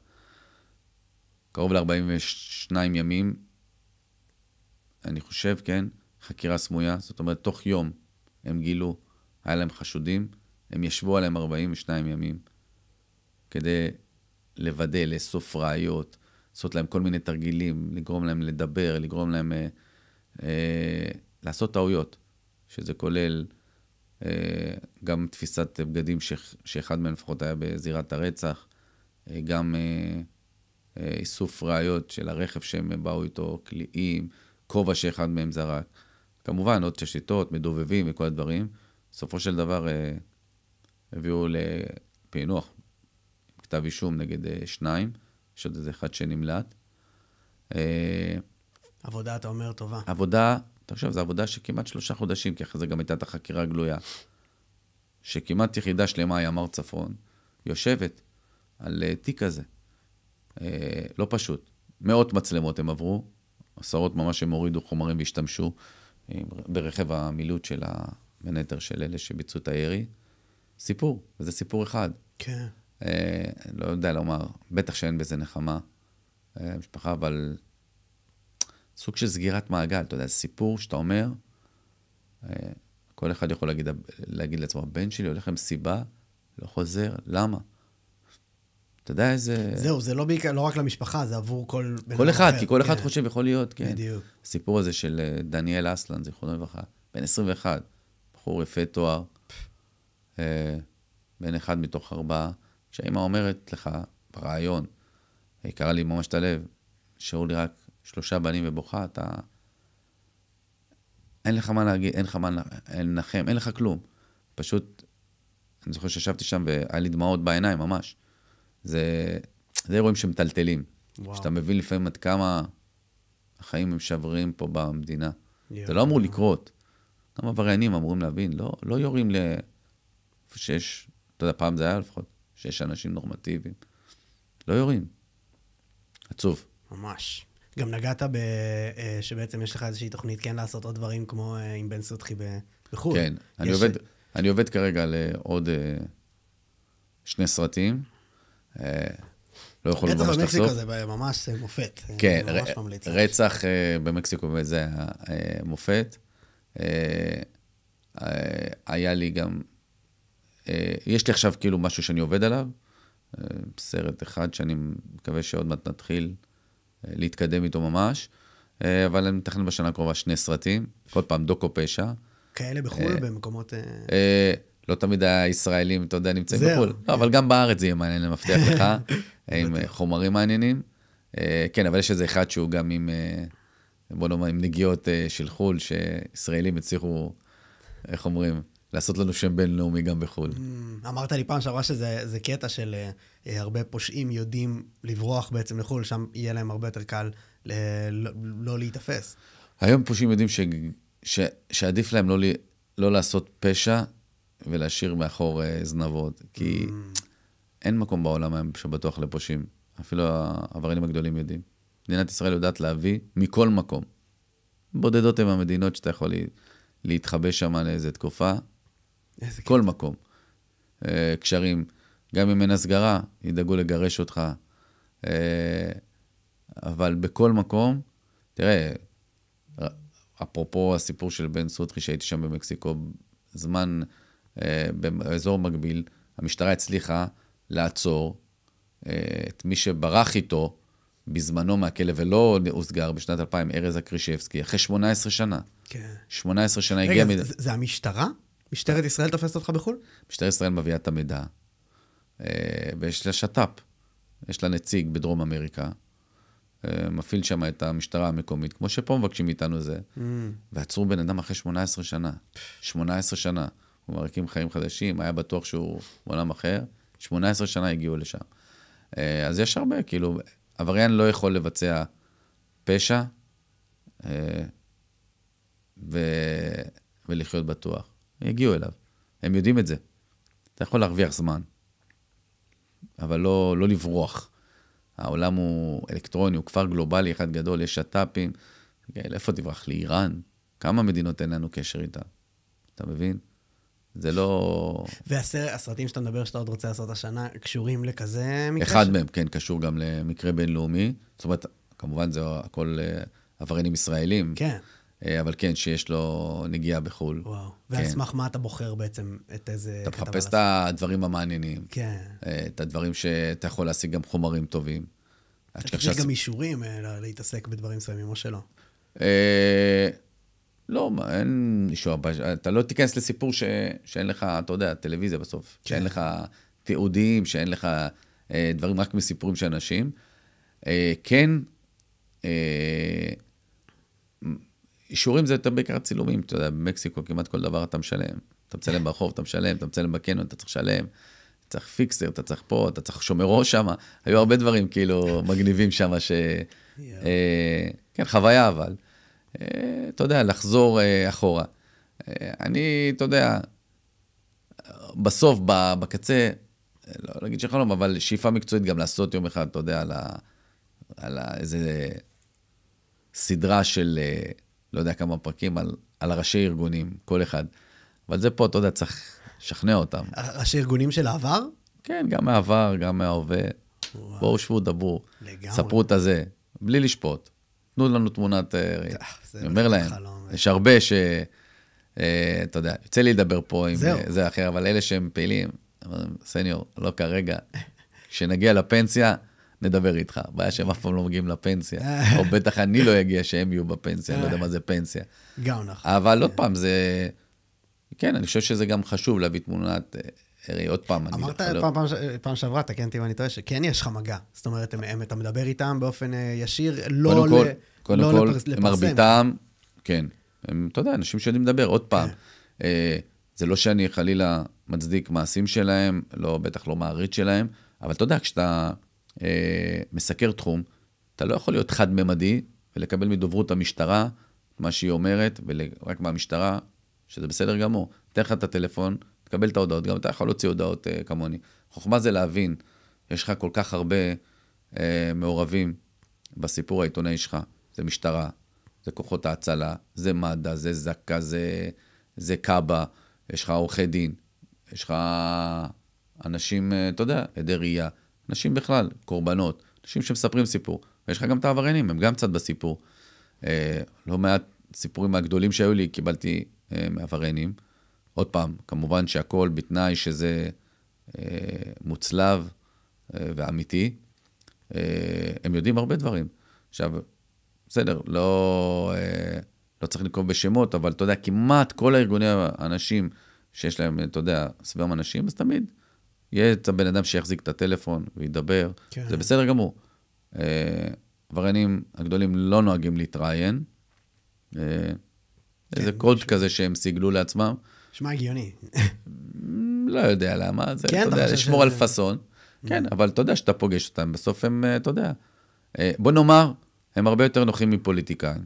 קרוב ל-42 ימים, אני חושב, כן, חקירה סמויה, זאת אומרת, תוך יום הם גילו, היה להם חשודים, הם ישבו עליהם 42 ימים, כדי לוודא, לאסוף ראיות, לעשות להם כל מיני תרגילים, לגרום להם לדבר, לגרום להם לעשות טעויות, שזה כולל גם תפיסת בגדים שאחד מהם לפחות היה בזירת הרצח, גם איסוף ראיות של הרכב שהם באו איתו, קליעים, כובע שאחד מהם זרק. כמובן, עוד תשתיות, מדובבים וכל הדברים. בסופו של דבר הביאו לפענוח, כתב אישום נגד 2, יש עוד איזה אחד שנמלט. עבודה, אתה אומר, טובה. עבודה, אתה חושב, זו עבודה שכמעט 3 חודשים, כי אחרי זה גם הייתה את החקירה הגלויה, שכמעט יחידה שלמה, ימ"ר צפון, יושבת על תיק הזה. לא פשוט. 100 מצלמות הם עברו, 10 ממש הם הורידו חומרים והשתמשו ברכב המילוט של המנטר של אלה שביצעו את הירי. סיפור, וזה סיפור אחד. כן. לא יודע לומר, בטח שאין בזה נחמה, משפחה, אבל סוג של סגירת מעגל, אתה יודע, סיפור שאתה אומר, כל אחד יכול להגיד לעצמו, הבן שלי הולך עם סיבה, לא חוזר, למה? אתה יודע איזה... זהו, זה לא רק למשפחה, זה עבור כל... כל אחד, כי כל אחד חושב יכול להיות, כן. בדיוק. הסיפור הזה של דניאל אסלן, זיכרונו לברכה, בן 21, בחור יפה תואר, בן 1 מתוך 4, כשהאמא אומרת לך ברעיון, היא קראה לי ממש את הלב, שאו לי רק 3 בנים ובוכה, אתה אין לך מה להגיד, אין לך מה לנחם, אין לך כלום. פשוט, אני זוכר שישבתי שם והיה לי דמעות בעיניים, ממש. זה אירועים שמטלטלים. שאתה מבין לפעמים עד כמה החיים הם שברים פה במדינה. זה לא אמור לקרות. גם עבריינים אמורים להבין, לא יורים לאיפה שיש, אתה יודע, פעם זה היה לפחות, שיש אנשים נורמטיביים. לא יורים. עצוב. ממש. גם נגעת שבעצם יש לך איזושהי תוכנית כן לעשות עוד דברים כמו עם בן סוטחי בחו"ל. כן, אני עובד כרגע לעוד 2 סרטים. לא יכול לומר רצח שתחשוף. במקסיקו זה ממש מופת. כן, רצח במקסיקו זה מופת. היה לי גם, יש לי עכשיו כאילו משהו שאני עובד עליו, סרט אחד שאני מקווה שעוד מעט נתחיל להתקדם איתו ממש, אבל אני מתכנן בשנה הקרובה 2 סרטים, עוד פעם דוקו פשע. כאלה בחו"ל במקומות... לא תמיד הישראלים, אתה יודע, נמצאים בחו"ל. לא, אבל גם בארץ זה יהיה מעניין, אני מבטיח לך, עם חומרים מעניינים. כן, אבל יש איזה אחד שהוא גם עם, בוא נאמר, עם נגיעות של חו"ל, שישראלים הצליחו, איך אומרים, לעשות לנו שם בינלאומי גם בחו"ל. אמרת לי פעם שעברה שזה קטע של הרבה פושעים יודעים לברוח בעצם לחו"ל, שם יהיה להם הרבה יותר קל לא להתאפס. היום פושעים יודעים שעדיף להם לא לעשות פשע, ולהשאיר מאחור זנבות, כי אין מקום בעולם היום שבטוח לפושעים. אפילו העבריינים הגדולים יודעים. מדינת ישראל יודעת להביא מכל מקום. בודדות הם המדינות שאתה יכול להתחבא שם לאיזו תקופה. כל מקום. קשרים, גם אם אין הסגרה, ידאגו לגרש אותך. אבל בכל מקום, תראה, אפרופו הסיפור של בן סוטחי, שהייתי שם במקסיקו, זמן באזור מקביל, המשטרה הצליחה לעצור את מי שברח איתו בזמנו מהכלא ולא הוסגר בשנת 2000, ארז אקרישבסקי, אחרי 18 שנה. כן. 18 שנה הגיע... רגע, זה המשטרה? משטרת ישראל תופסת אותך בחו"ל? משטרת ישראל מביאה את המידע, ויש לה שטאפ, יש לה נציג בדרום אמריקה, מפעיל שם את המשטרה המקומית, כמו שפה מבקשים מאיתנו זה, ועצרו בן אדם אחרי 18 שנה. 18 שנה. הוא מרקים חיים חדשים, היה בטוח שהוא בעולם אחר, 18 שנה הגיעו לשם. אז יש הרבה, כאילו, עבריין לא יכול לבצע פשע, ולחיות בטוח. הגיעו אליו, הם יודעים את זה. אתה יכול להרוויח זמן, אבל לא לברוח. העולם הוא אלקטרוני, הוא כפר גלובלי אחד גדול, יש שטאפים, איפה תברח? לאיראן? כמה מדינות אין לנו קשר איתה? אתה מבין? זה לא... והסרטים שאתה מדבר שאתה עוד רוצה לעשות השנה, קשורים לכזה מקרה? אחד מהם, כן, קשור גם למקרה בינלאומי. זאת אומרת, כמובן זה הכל עבריינים ישראלים. כן. אבל כן, שיש לו נגיעה בחו"ל. וואו. ועל סמך מה אתה בוחר בעצם את איזה... אתה מחפש את הדברים המעניינים. כן. את הדברים שאתה יכול להשיג גם חומרים טובים. אתה צריך גם אישורים להתעסק בדברים מסוימים, או שלא? לא, אין אישור. אתה לא תיכנס לסיפור שאין לך, אתה יודע, טלוויזיה בסוף. שאין לך תיעודים, שאין לך דברים רק מסיפורים של אנשים. כן, אישורים זה יותר בעיקר צילומים. אתה יודע, במקסיקו כמעט כל דבר אתה משלם. אתה מצלם ברחוב, אתה משלם, אתה מצלם בקניון, אתה צריך לשלם. אתה צריך פיקסר, אתה צריך פה, אתה צריך שומר ראש שם. היו הרבה דברים כאילו מגניבים שם כן, חוויה אבל. אתה יודע, לחזור אחורה. אני, אתה יודע, בסוף, בקצה, לא להגיד שחלום, אבל שאיפה מקצועית גם לעשות יום אחד, אתה יודע, על איזה סדרה של, לא יודע כמה פרקים, על ראשי ארגונים, כל אחד. אבל זה פה, אתה יודע, צריך לשכנע אותם. ראשי ארגונים של העבר? כן, גם מהעבר, גם מההווה. בואו שבו, דברו. ספרו את הזה, בלי לשפוט. תנו לנו תמונת ראי. אני אומר להם, יש הרבה אתה יודע, יוצא לי לדבר פה עם זה אחר, אבל אלה שהם פעילים, סניור, לא כרגע, כשנגיע לפנסיה, נדבר איתך. בעיה שהם אף פעם לא מגיעים לפנסיה, או בטח אני לא אגיע שהם יהיו בפנסיה, אני לא יודע מה זה פנסיה. גם נכון. אבל עוד פעם, זה, כן, אני חושב שזה גם חשוב להביא תמונת ראי, עוד פעם. אמרת פעם שעברה, תקן אותי אם אני טועה, שכן יש לך מגע. זאת אומרת, אתה מדבר איתם באופן ישיר, לא לפרסם. קודם כל, מרביתם, כן. הם, אתה יודע, אנשים שיודעים לדבר. עוד פעם, זה לא שאני חלילה מצדיק מעשים שלהם, לא, בטח לא מעריץ שלהם, אבל אתה יודע, כשאתה מסקר תחום, אתה לא יכול להיות חד-ממדי, ולקבל מדוברות המשטרה, מה שהיא אומרת, ורק מהמשטרה, שזה בסדר גמור. תן לך את הטלפון, תקבל את ההודעות, גם אתה יכול להוציא הודעות כמוני. חוכמה זה להבין, יש לך כל כך הרבה מעורבים בסיפור העיתונאי שלך, זה משטרה, זה כוחות ההצלה, זה מד"א, זה זק"א, זה קב"א, יש לך עורכי דין, יש לך אנשים, אתה יודע, עדי ראייה, אנשים בכלל, קורבנות, אנשים שמספרים סיפור, ויש לך גם את העבריינים, הם גם קצת בסיפור. לא מעט סיפורים הגדולים שהיו לי, קיבלתי מעבריינים. עוד פעם, כמובן שהכל בתנאי שזה מוצלב ואמיתי. הם יודעים הרבה דברים. עכשיו, בסדר, לא צריך לקרוא בשמות, אבל אתה יודע, כמעט כל הארגוני האנשים שיש להם, אתה יודע, סביבם אנשים, אז תמיד יהיה את הבן אדם שיחזיק את הטלפון וידבר. כן. זה בסדר גמור. עבריינים הגדולים לא נוהגים להתראיין. איזה קוד כזה שהם סיגלו לעצמם. שמה הגיוני. לא יודע למה, זה, אתה יודע, לשמור על פסון. כן, אבל אתה יודע שאתה פוגש אותם, בסוף הם, אתה יודע, בוא נאמר, הם הרבה יותר נוחים מפוליטיקאים,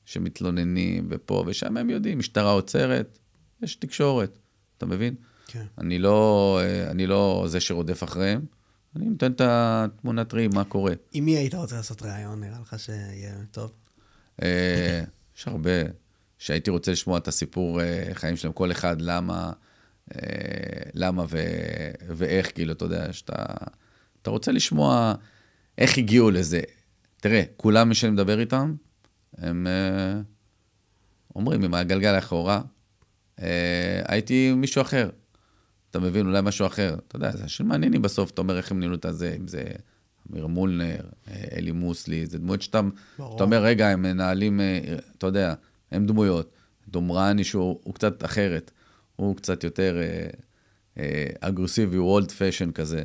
שמתלוננים ופה ושם, הם יודעים, משטרה עוצרת, יש תקשורת, אתה מבין? כן. אני לא זה שרודף אחריהם, אני נותן את התמונת ראי, מה קורה. עם מי היית רוצה לעשות רעיון? נראה לך שיהיה טוב? יש הרבה, שהייתי רוצה לשמוע את הסיפור חיים שלהם, כל אחד, למה ואיך, כאילו, אתה יודע, אתה רוצה לשמוע איך הגיעו לזה. תראה, כולם מי שאני מדבר איתם, הם אומרים, עם הגלגל האחורה, הייתי מישהו אחר. אתה מבין, אולי משהו אחר. אתה יודע, זה אנשים מעניינים בסוף, אתה אומר איך הם ניהלו את זה, אם זה אמיר מולנר, אלי מוסלי, זה דמויות שאתה אומר, רגע, הם מנהלים, אתה יודע, הם דמויות. דומרני שהוא קצת אחרת, הוא קצת יותר אגרסיבי, הוא אולד פשן כזה.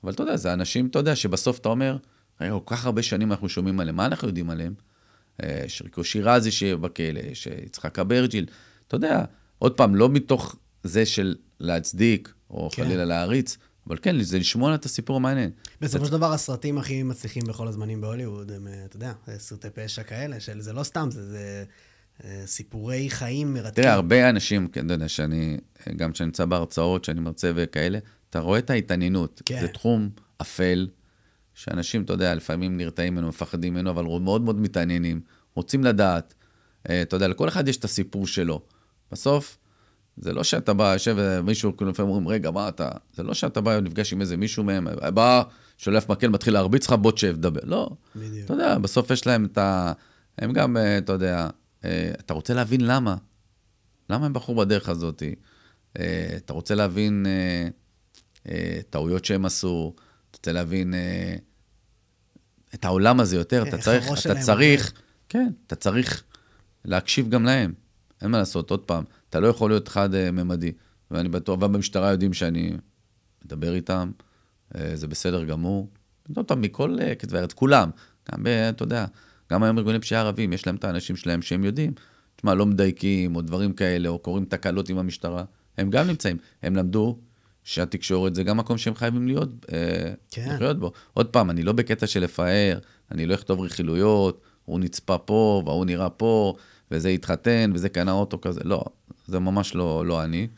אבל אתה יודע, זה אנשים, אתה יודע, שבסוף אתה אומר, רגע, כל כך הרבה שנים אנחנו שומעים עליהם, מה אנחנו יודעים עליהם? שריקו שירזי שיהיה בכלא, שיצחק אברג'יל, אתה יודע, עוד פעם, לא מתוך זה של להצדיק, או חלילה להריץ, אבל כן, זה לשמוע את הסיפור המעניין. בסופו של דבר, הסרטים הכי מצליחים בכל הזמנים בהוליווד, הם, אתה יודע, סרטי פשע כאלה, זה לא סתם, זה סיפורי חיים מרתקים. תראה, הרבה אנשים, אתה יודע, גם כשאני נמצא בהרצאות, שאני מרצה וכאלה, אתה רואה את ההתעניינות. זה תחום אפל, שאנשים, אתה יודע, לפעמים נרתעים ממנו, מפחדים ממנו, אבל מאוד מאוד מתעניינים, רוצים לדעת, אתה יודע, לכל אחד יש את הסיפור שלו. בסוף, זה לא שאתה בא, יושב מישהו, כאילו לפעמים אומרים, רגע, מה אתה? זה לא שאתה בא ונפגש עם איזה מישהו מהם, בא, שולף מקל, מתחיל להרביץ לך, בוא תשב, דבר. לא. בדיוק. אתה יודע, בסוף יש להם את הם גם, אתה יודע, אתה רוצה להבין למה. למה הם בחרו בדרך הזאת? אתה רוצה להבין טעויות שהם עשו, אתה רוצה להבין את העולם הזה יותר, אתה צריך להקשיב גם להם. אין מה לעשות, עוד פעם, אתה לא יכול להיות חד-ממדי, ואני בטוח, במשטרה יודעים שאני מדבר איתם, זה בסדר גמור, אותם מכל כתבי ארץ, כולם, גם, אתה יודע, גם היום ארגוני פשיעה ערבים, יש להם את האנשים שלהם שהם יודעים, תשמע, לא מדייקים, או דברים כאלה, או קוראים תקלות עם המשטרה, הם גם נמצאים, הם למדו שהתקשורת זה גם מקום שהם חייבים לחיות בו. עוד פעם, אני לא בקטע של לפאר, אני לא אכתוב רכילויות, הוא נצפה פה, והוא נראה פה, וזה התחתן, וזה קנה אוטו כזה, לא, זה ממש לא אני.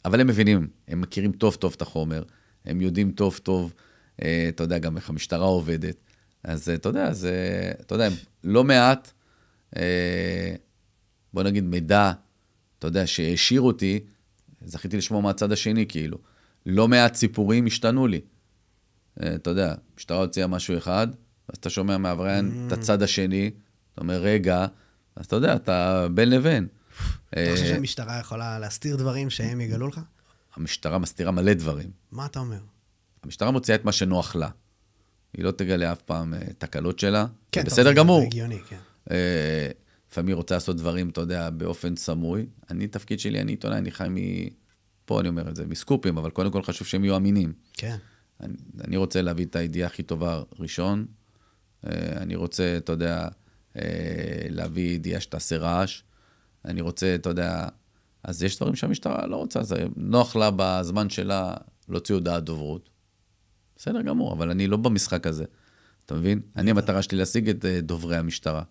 אבל הם מבינים, הם מכירים טוב טוב את החומר, הם יודעים טוב טוב, אתה יודע, גם איך המשטרה עובדת. אז אתה יודע, לא מעט, בוא נגיד מידע, אתה יודע, שהשאיר אותי, זכיתי לשמוע מהצד השני, כאילו. לא מעט סיפורים השתנו לי. אתה יודע, משטרה הוציאה משהו אחד, אז אתה שומע מעבריין את הצד השני, אתה אומר, רגע, אז אתה יודע, אתה בין לבין. אתה חושב שהמשטרה יכולה להסתיר דברים שהם יגלו לך? המשטרה מסתירה מלא דברים. מה אתה אומר? המשטרה מוציאה את מה שנוח לה. היא לא תגלה אף פעם תקלות שלה. כן, בסדר גמור. זה הגיוני, כן. לפעמים רוצה לעשות דברים, אתה יודע, באופן סמוי. תפקיד שלי, אני עיתונאי, אני חי פה אני אומר את זה, מסקופים, אבל קודם כל חשוב שהם יהיו אמינים. כן. אני רוצה להביא את הידיעה הכי טובה ראשון. אני רוצה, אתה יודע, להביא ידיעה שתעשה רעש. אני רוצה, אתה יודע, אז יש דברים שהמשטרה לא רוצה, זה נוח לה בזמן שלה להוציא הודעת דוברות. בסדר גמור, אבל אני לא במשחק הזה. אתה מבין? אני המטרה שלי להשיג את דוברי המשטרה.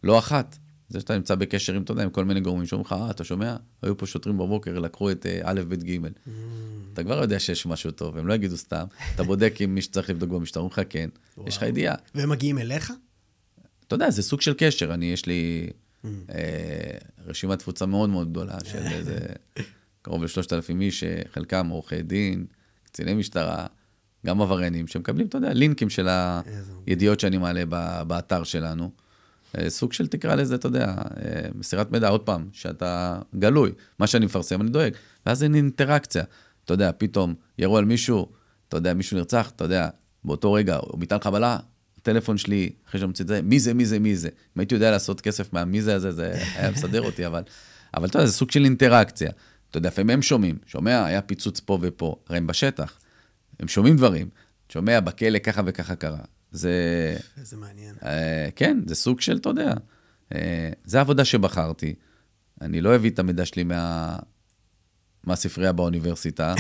לא אחת. זה שאתה נמצא בקשר עם, אתה יודע, עם כל מיני גורמים שאומרים לך, אתה שומע? היו פה שוטרים בבוקר, לקחו את א', ב', ג'. אתה כבר יודע שיש משהו טוב, הם לא יגידו סתם. אתה בודק עם מי שצריך לבדוק במשטרה, אומרים לך כן, יש לך ידיעה. והם מגיעים אליך? אתה יודע, זה סוג של קשר. יש לי רשימת תפוצה מאוד מאוד גדולה, של איזה קרוב ל3,000 איש, חלקם עורכי דין, קציני משטרה, גם עבריינים, שמקבלים, אתה יודע, לינקים של הידיעות שאני מעלה באתר שלנו. סוג של תקרא לזה, אתה יודע, מסירת מידע, עוד פעם, שאתה גלוי, מה שאני מפרסם, אני דואג. ואז אין אינטראקציה. אתה יודע, פתאום יראו על מישהו, אתה יודע, מישהו נרצח, אתה יודע, באותו רגע, הוא ביטל חבלה, הטלפון שלי, אחרי שהמציא את זה, מי זה, מי זה, מי זה. אם הייתי יודע לעשות כסף מהמי זה הזה, זה היה מסדר אותי, אבל אתה יודע, זה סוג של אינטראקציה. אתה יודע, לפעמים הם שומעים, שומע, היה פיצוץ פה ופה, הרי הם בשטח, הם שומעים דברים, שומע, בכלא ככה וככה קרה. זה מעניין. כן, זה סוג של, אתה יודע, זה העבודה שבחרתי. אני לא הביא את המידע שלי מהספרייה באוניברסיטה,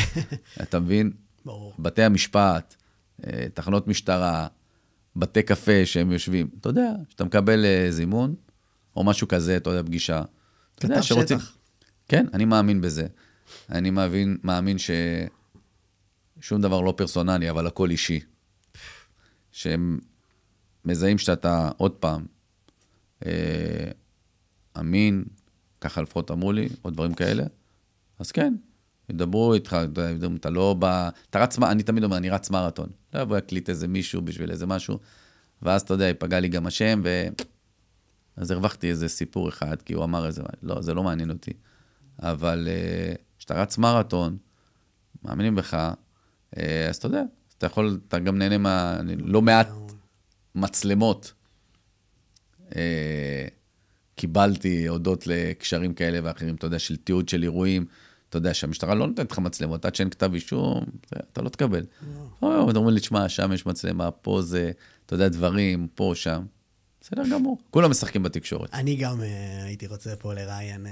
אתה מבין? ברור. בתי המשפט, תחנות משטרה, בתי קפה שהם יושבים, אתה יודע, שאתה מקבל זימון, או משהו כזה, אתה יודע, פגישה. כתב שטח. כן, אני מאמין בזה. אני מאמין ששום דבר לא פרסונלי, אבל הכל אישי. שהם מזהים שאתה עוד פעם אמין, ככה לפחות אמרו לי, או דברים כאלה, אז כן, ידברו איתך, אתה לא בא, אני תמיד אומר, אני רץ מרתון, לא יבוא יקליט איזה מישהו בשביל איזה משהו, ואז אתה יודע, יפגע לי גם השם, אז הרווחתי איזה סיפור אחד, כי הוא אמר איזה, לא, זה לא מעניין אותי, אבל כשאתה רץ מרתון, מאמינים בך, אז אתה יודע, אתה יכול, אתה גם נהנה לא מעט מצלמות. קיבלתי הודות לקשרים כאלה ואחרים, אתה יודע, של תיעוד של אירועים, אתה יודע שהמשטרה לא נותנת לך מצלמות, עד שאין כתב אישום, אתה לא תקבל. אומרים לי, תשמע, שם יש מצלמה, פה זה, אתה יודע, דברים, פה, שם. בסדר גמור. כולם משחקים בתקשורת. אני גם הייתי רוצה פה לראיין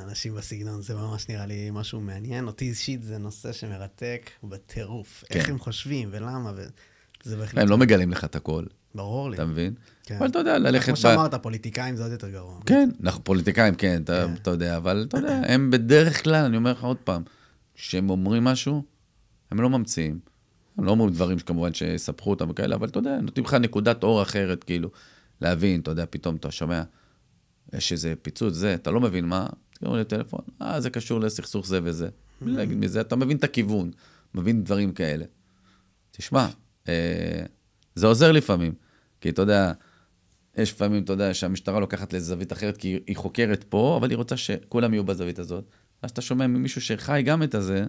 אנשים בסגנון, זה ממש נראה לי משהו מעניין. אותי אישית זה נושא שמרתק בטירוף. איך הם חושבים ולמה, וזה בהחלט... הם לא מגלים לך את הכל. ברור לי. אתה מבין? אבל אתה יודע, ללכת... כמו שאמרת, פוליטיקאים זה עוד יותר גרוע. כן, פוליטיקאים, כן, אתה יודע, אבל אתה יודע, הם בדרך כלל, אני אומר לך עוד פעם, כשהם אומרים משהו, הם לא ממציאים. הם לא אומרים דברים שכמובן שספחו אותם וכאלה, אבל אתה יודע, נותנים לך נקודת אור אחרת, כאילו, להבין, אתה יודע, פתאום אתה שומע, יש איזה פיצוץ, זה, אתה לא מבין מה, תקראו לי טלפון, זה קשור לסכסוך זה וזה. בלי להגיד מזה, אתה מבין את הכיוון, מבין דברים כאלה. תשמע, זה עוזר לפעמים, כי אתה יודע, יש לפעמים, אתה יודע, שהמשטרה לוקחת לזווית אחרת, כי היא חוקרת פה, אבל היא רוצה שכולם יהיו בזווית הזאת. אז אתה שומע ממישהו שחי גם את הזה,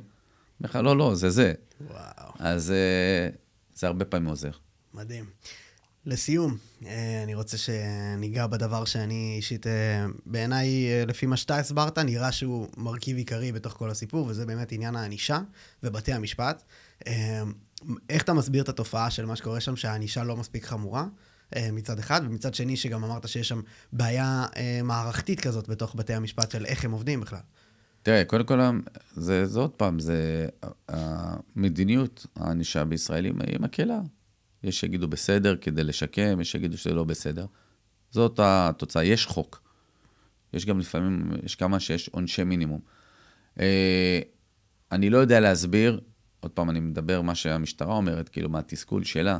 בכלל, לא, זה זה. וואו. אז זה הרבה פעמים עוזר. מדהים. לסיום, אני רוצה שניגע בדבר שאני אישית, בעיניי, לפי מה שאתה הסברת, נראה שהוא מרכיב עיקרי בתוך כל הסיפור, וזה באמת עניין הענישה ובתי המשפט. איך אתה מסביר את התופעה של מה שקורה שם, שהענישה לא מספיק חמורה, מצד אחד, ומצד שני שגם אמרת שיש שם בעיה מערכתית כזאת בתוך בתי המשפט של איך הם עובדים בכלל. תראה, קודם כל, זה עוד פעם, זה המדיניות, הענישה בישראלים היא מקלה. יש שיגידו בסדר כדי לשקם, יש שיגידו שזה לא בסדר. זאת התוצאה, יש חוק. יש גם לפעמים, יש כמה שיש עונשי מינימום. אני לא יודע להסביר, עוד פעם אני מדבר מה שהמשטרה אומרת, כאילו מה התסכול שלה,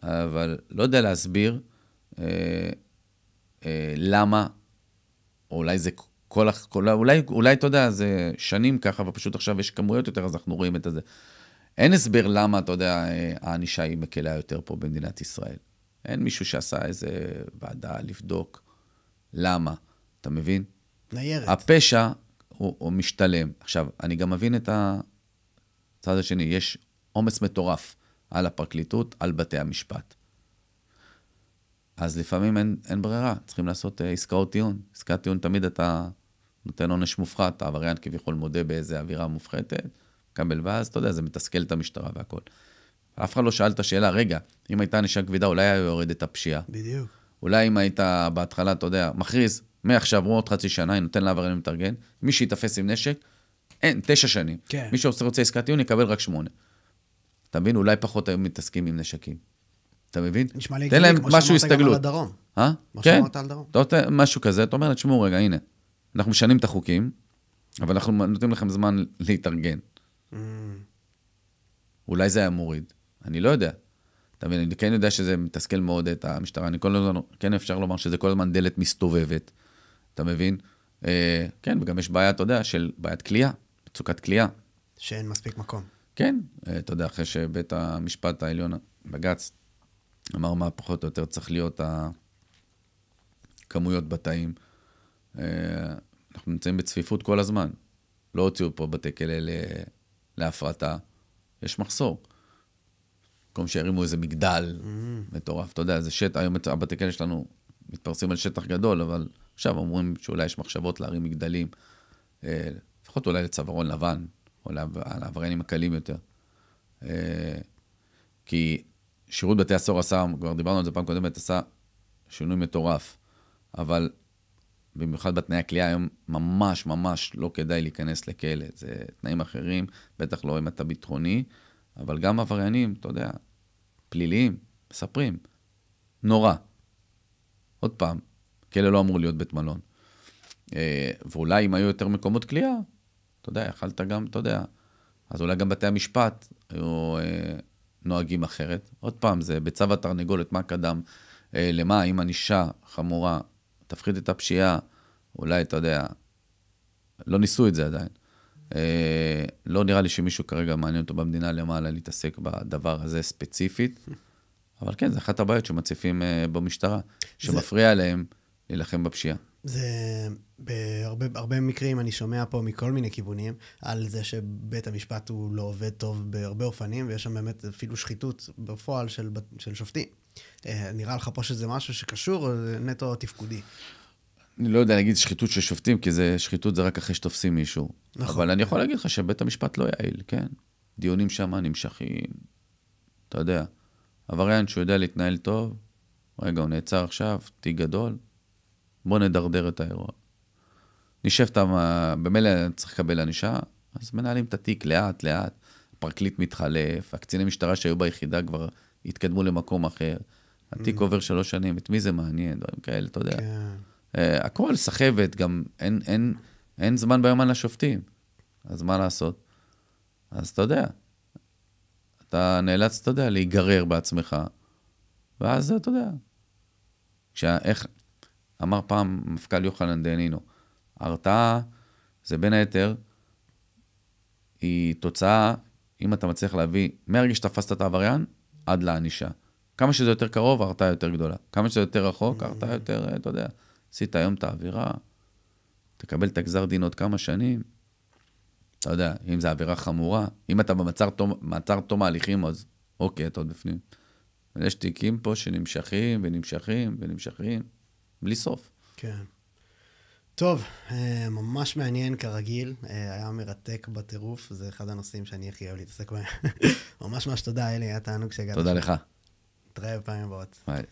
אבל לא יודע להסביר למה, או אולי זה אולי אתה יודע, זה שנים ככה, ופשוט עכשיו יש כמויות יותר, אז אנחנו רואים את זה. אין הסבר למה, אתה יודע, הענישה היא מקלה יותר פה במדינת ישראל. אין מישהו שעשה איזה ועדה לבדוק למה, אתה מבין? ניירת. הפשע הוא משתלם. עכשיו, אני גם מבין את הצד השני, יש עומס מטורף על הפרקליטות, על בתי המשפט. אז לפעמים אין ברירה, צריכים לעשות עסקאות טיעון. עסקת טיעון תמיד אתה נותן עונש מופחת, העבריין כביכול מודה באיזה אווירה מופחתת, קבל ואז, אתה יודע, זה מתסכל את המשטרה והכל. אף אחד לא שאל את השאלה, רגע, אם הייתה ענישה כבדה, אולי היה יורד את הפשיעה. בדיוק. אולי אם היית בהתחלה, אתה יודע, מכריז, מעכשיו עוד חצי שנה, נותן לעבריינים להתארגן, מי שיתפס עם נשק, אין, 9 שנים. כן. מי שרוצה עסקת טיעון יקבל רק 8. אתה מבין? אולי פחות היום מתעסקים עם נשקים. אתה מבין? נשמע לי תן להם כמו משהו שאמרת גם הסתגלות. על הדרום. כן. שאמרת על הדרום. משהו כזה, אתה אומר, תשמעו רגע, הנה, אנחנו משנים את החוקים, אבל אנחנו נותנים לכם זמן להתארגן. אולי זה היה מוריד. אני לא יודע. אתה מבין, אני כן יודע שזה מתסכל מאוד את המשטרה. כן אפשר לומר שזה כל הזמן דלת מסתובבת. אתה מבין? כן, וגם יש בעיה, אתה יודע, של בעיית כליאה, מצוקת כליאה. שאין מספיק מקום. כן, אתה יודע, אחרי שבית המשפט העליון, בג"ץ, אמר מה פחות או יותר צריך להיות הכמויות בתאים. אנחנו נמצאים בצפיפות כל הזמן. לא הוציאו פה בתי כלא להפרטה. יש מחסור. במקום שהרימו איזה מגדל מטורף. אתה יודע, זה שטח, היום הבתי כלא שלנו מתפרסים על שטח גדול, אבל עכשיו אומרים שאולי יש מחשבות להרים מגדלים, לפחות אולי לצווארון לבן, או לעבריינים הקלים יותר. כי שירות בתי הסוהר עשה, כבר דיברנו על זה פעם קודמת, עשה שינוי מטורף, אבל במיוחד בתנאי הכליאה היום ממש ממש לא כדאי להיכנס לכלא. זה תנאים אחרים, בטח לא אם אתה ביטחוני, אבל גם עבריינים, אתה יודע, פליליים, מספרים, נורא. עוד פעם, כלא לא אמור להיות בית מלון. ואולי אם היו יותר מקומות כליאה, אתה יודע, יכלת גם, אתה יודע, אז אולי גם בתי המשפט היו נוהגים אחרת. עוד פעם, זה בצו התרנגולת, מה קדם, למה, אם ענישה חמורה, תפחית את הפשיעה, אולי, אתה יודע, לא ניסו את זה עדיין. לא נראה לי שמישהו כרגע מעניין אותו במדינה למעלה להתעסק בדבר הזה ספציפית, אבל כן, זה אחת הבעיות שמציפים במשטרה, שמפריע להם להילחם בפשיעה. זה בהרבה מקרים אני שומע פה מכל מיני כיוונים, על זה שבית המשפט הוא לא עובד טוב בהרבה אופנים, ויש שם באמת אפילו שחיתות בפועל של שופטים. נראה לך פה שזה משהו שקשור נטו תפקודי. אני לא יודע להגיד שחיתות של שופטים, כי שחיתות זה רק אחרי שתופסים מישהו. נכון. אבל אני יכול להגיד לך שבית המשפט לא יעיל, כן? דיונים שם נמשכים, אתה יודע. עבריין שהוא יודע להתנהל טוב, רגע, הוא נעצר עכשיו, תיק גדול, בוא נדרדר את האירוע. נשב במילא צריך לקבל ענישה, אז מנהלים את התיק לאט לאט, הפרקליט מתחלף, הקציני משטרה שהיו ביחידה כבר התקדמו למקום אחר, התיק עובר 3 שנים, את מי זה מעניין, דברים כאלה, אתה יודע. כן. הכל סחבת, גם אין זמן ביומן לשופטים. אז מה לעשות? אז אתה יודע, אתה נאלץ, אתה יודע, להיגרר בעצמך, ואז אתה יודע, איך אמר פעם מפכ"ל יוחנן דנינו, הרתעה זה בין היתר, היא תוצאה, אם אתה מצליח להביא, מהרגע שתפסת את העבריין, עד לענישה. כמה שזה יותר קרוב, הרתעה יותר גדולה. כמה שזה יותר רחוק, הרתעה יותר, אתה יודע, עשית היום את האווירה, תקבל את הגזר דין עוד כמה שנים, אתה יודע, אם זה עבירה חמורה, אם אתה במעצר תום ההליכים, אז אוקיי, אתה עוד בפנים. יש תיקים פה שנמשכים ונמשכים ונמשכים, בלי סוף. כן. טוב, ממש מעניין כרגיל, היה מרתק בטירוף, זה אחד הנושאים שאני הכי אוהב להתעסק בהם. ממש תודה, אלי, היה תענוג שהגעת. תודה לך. נתראה בפעמים הבאות. ביי.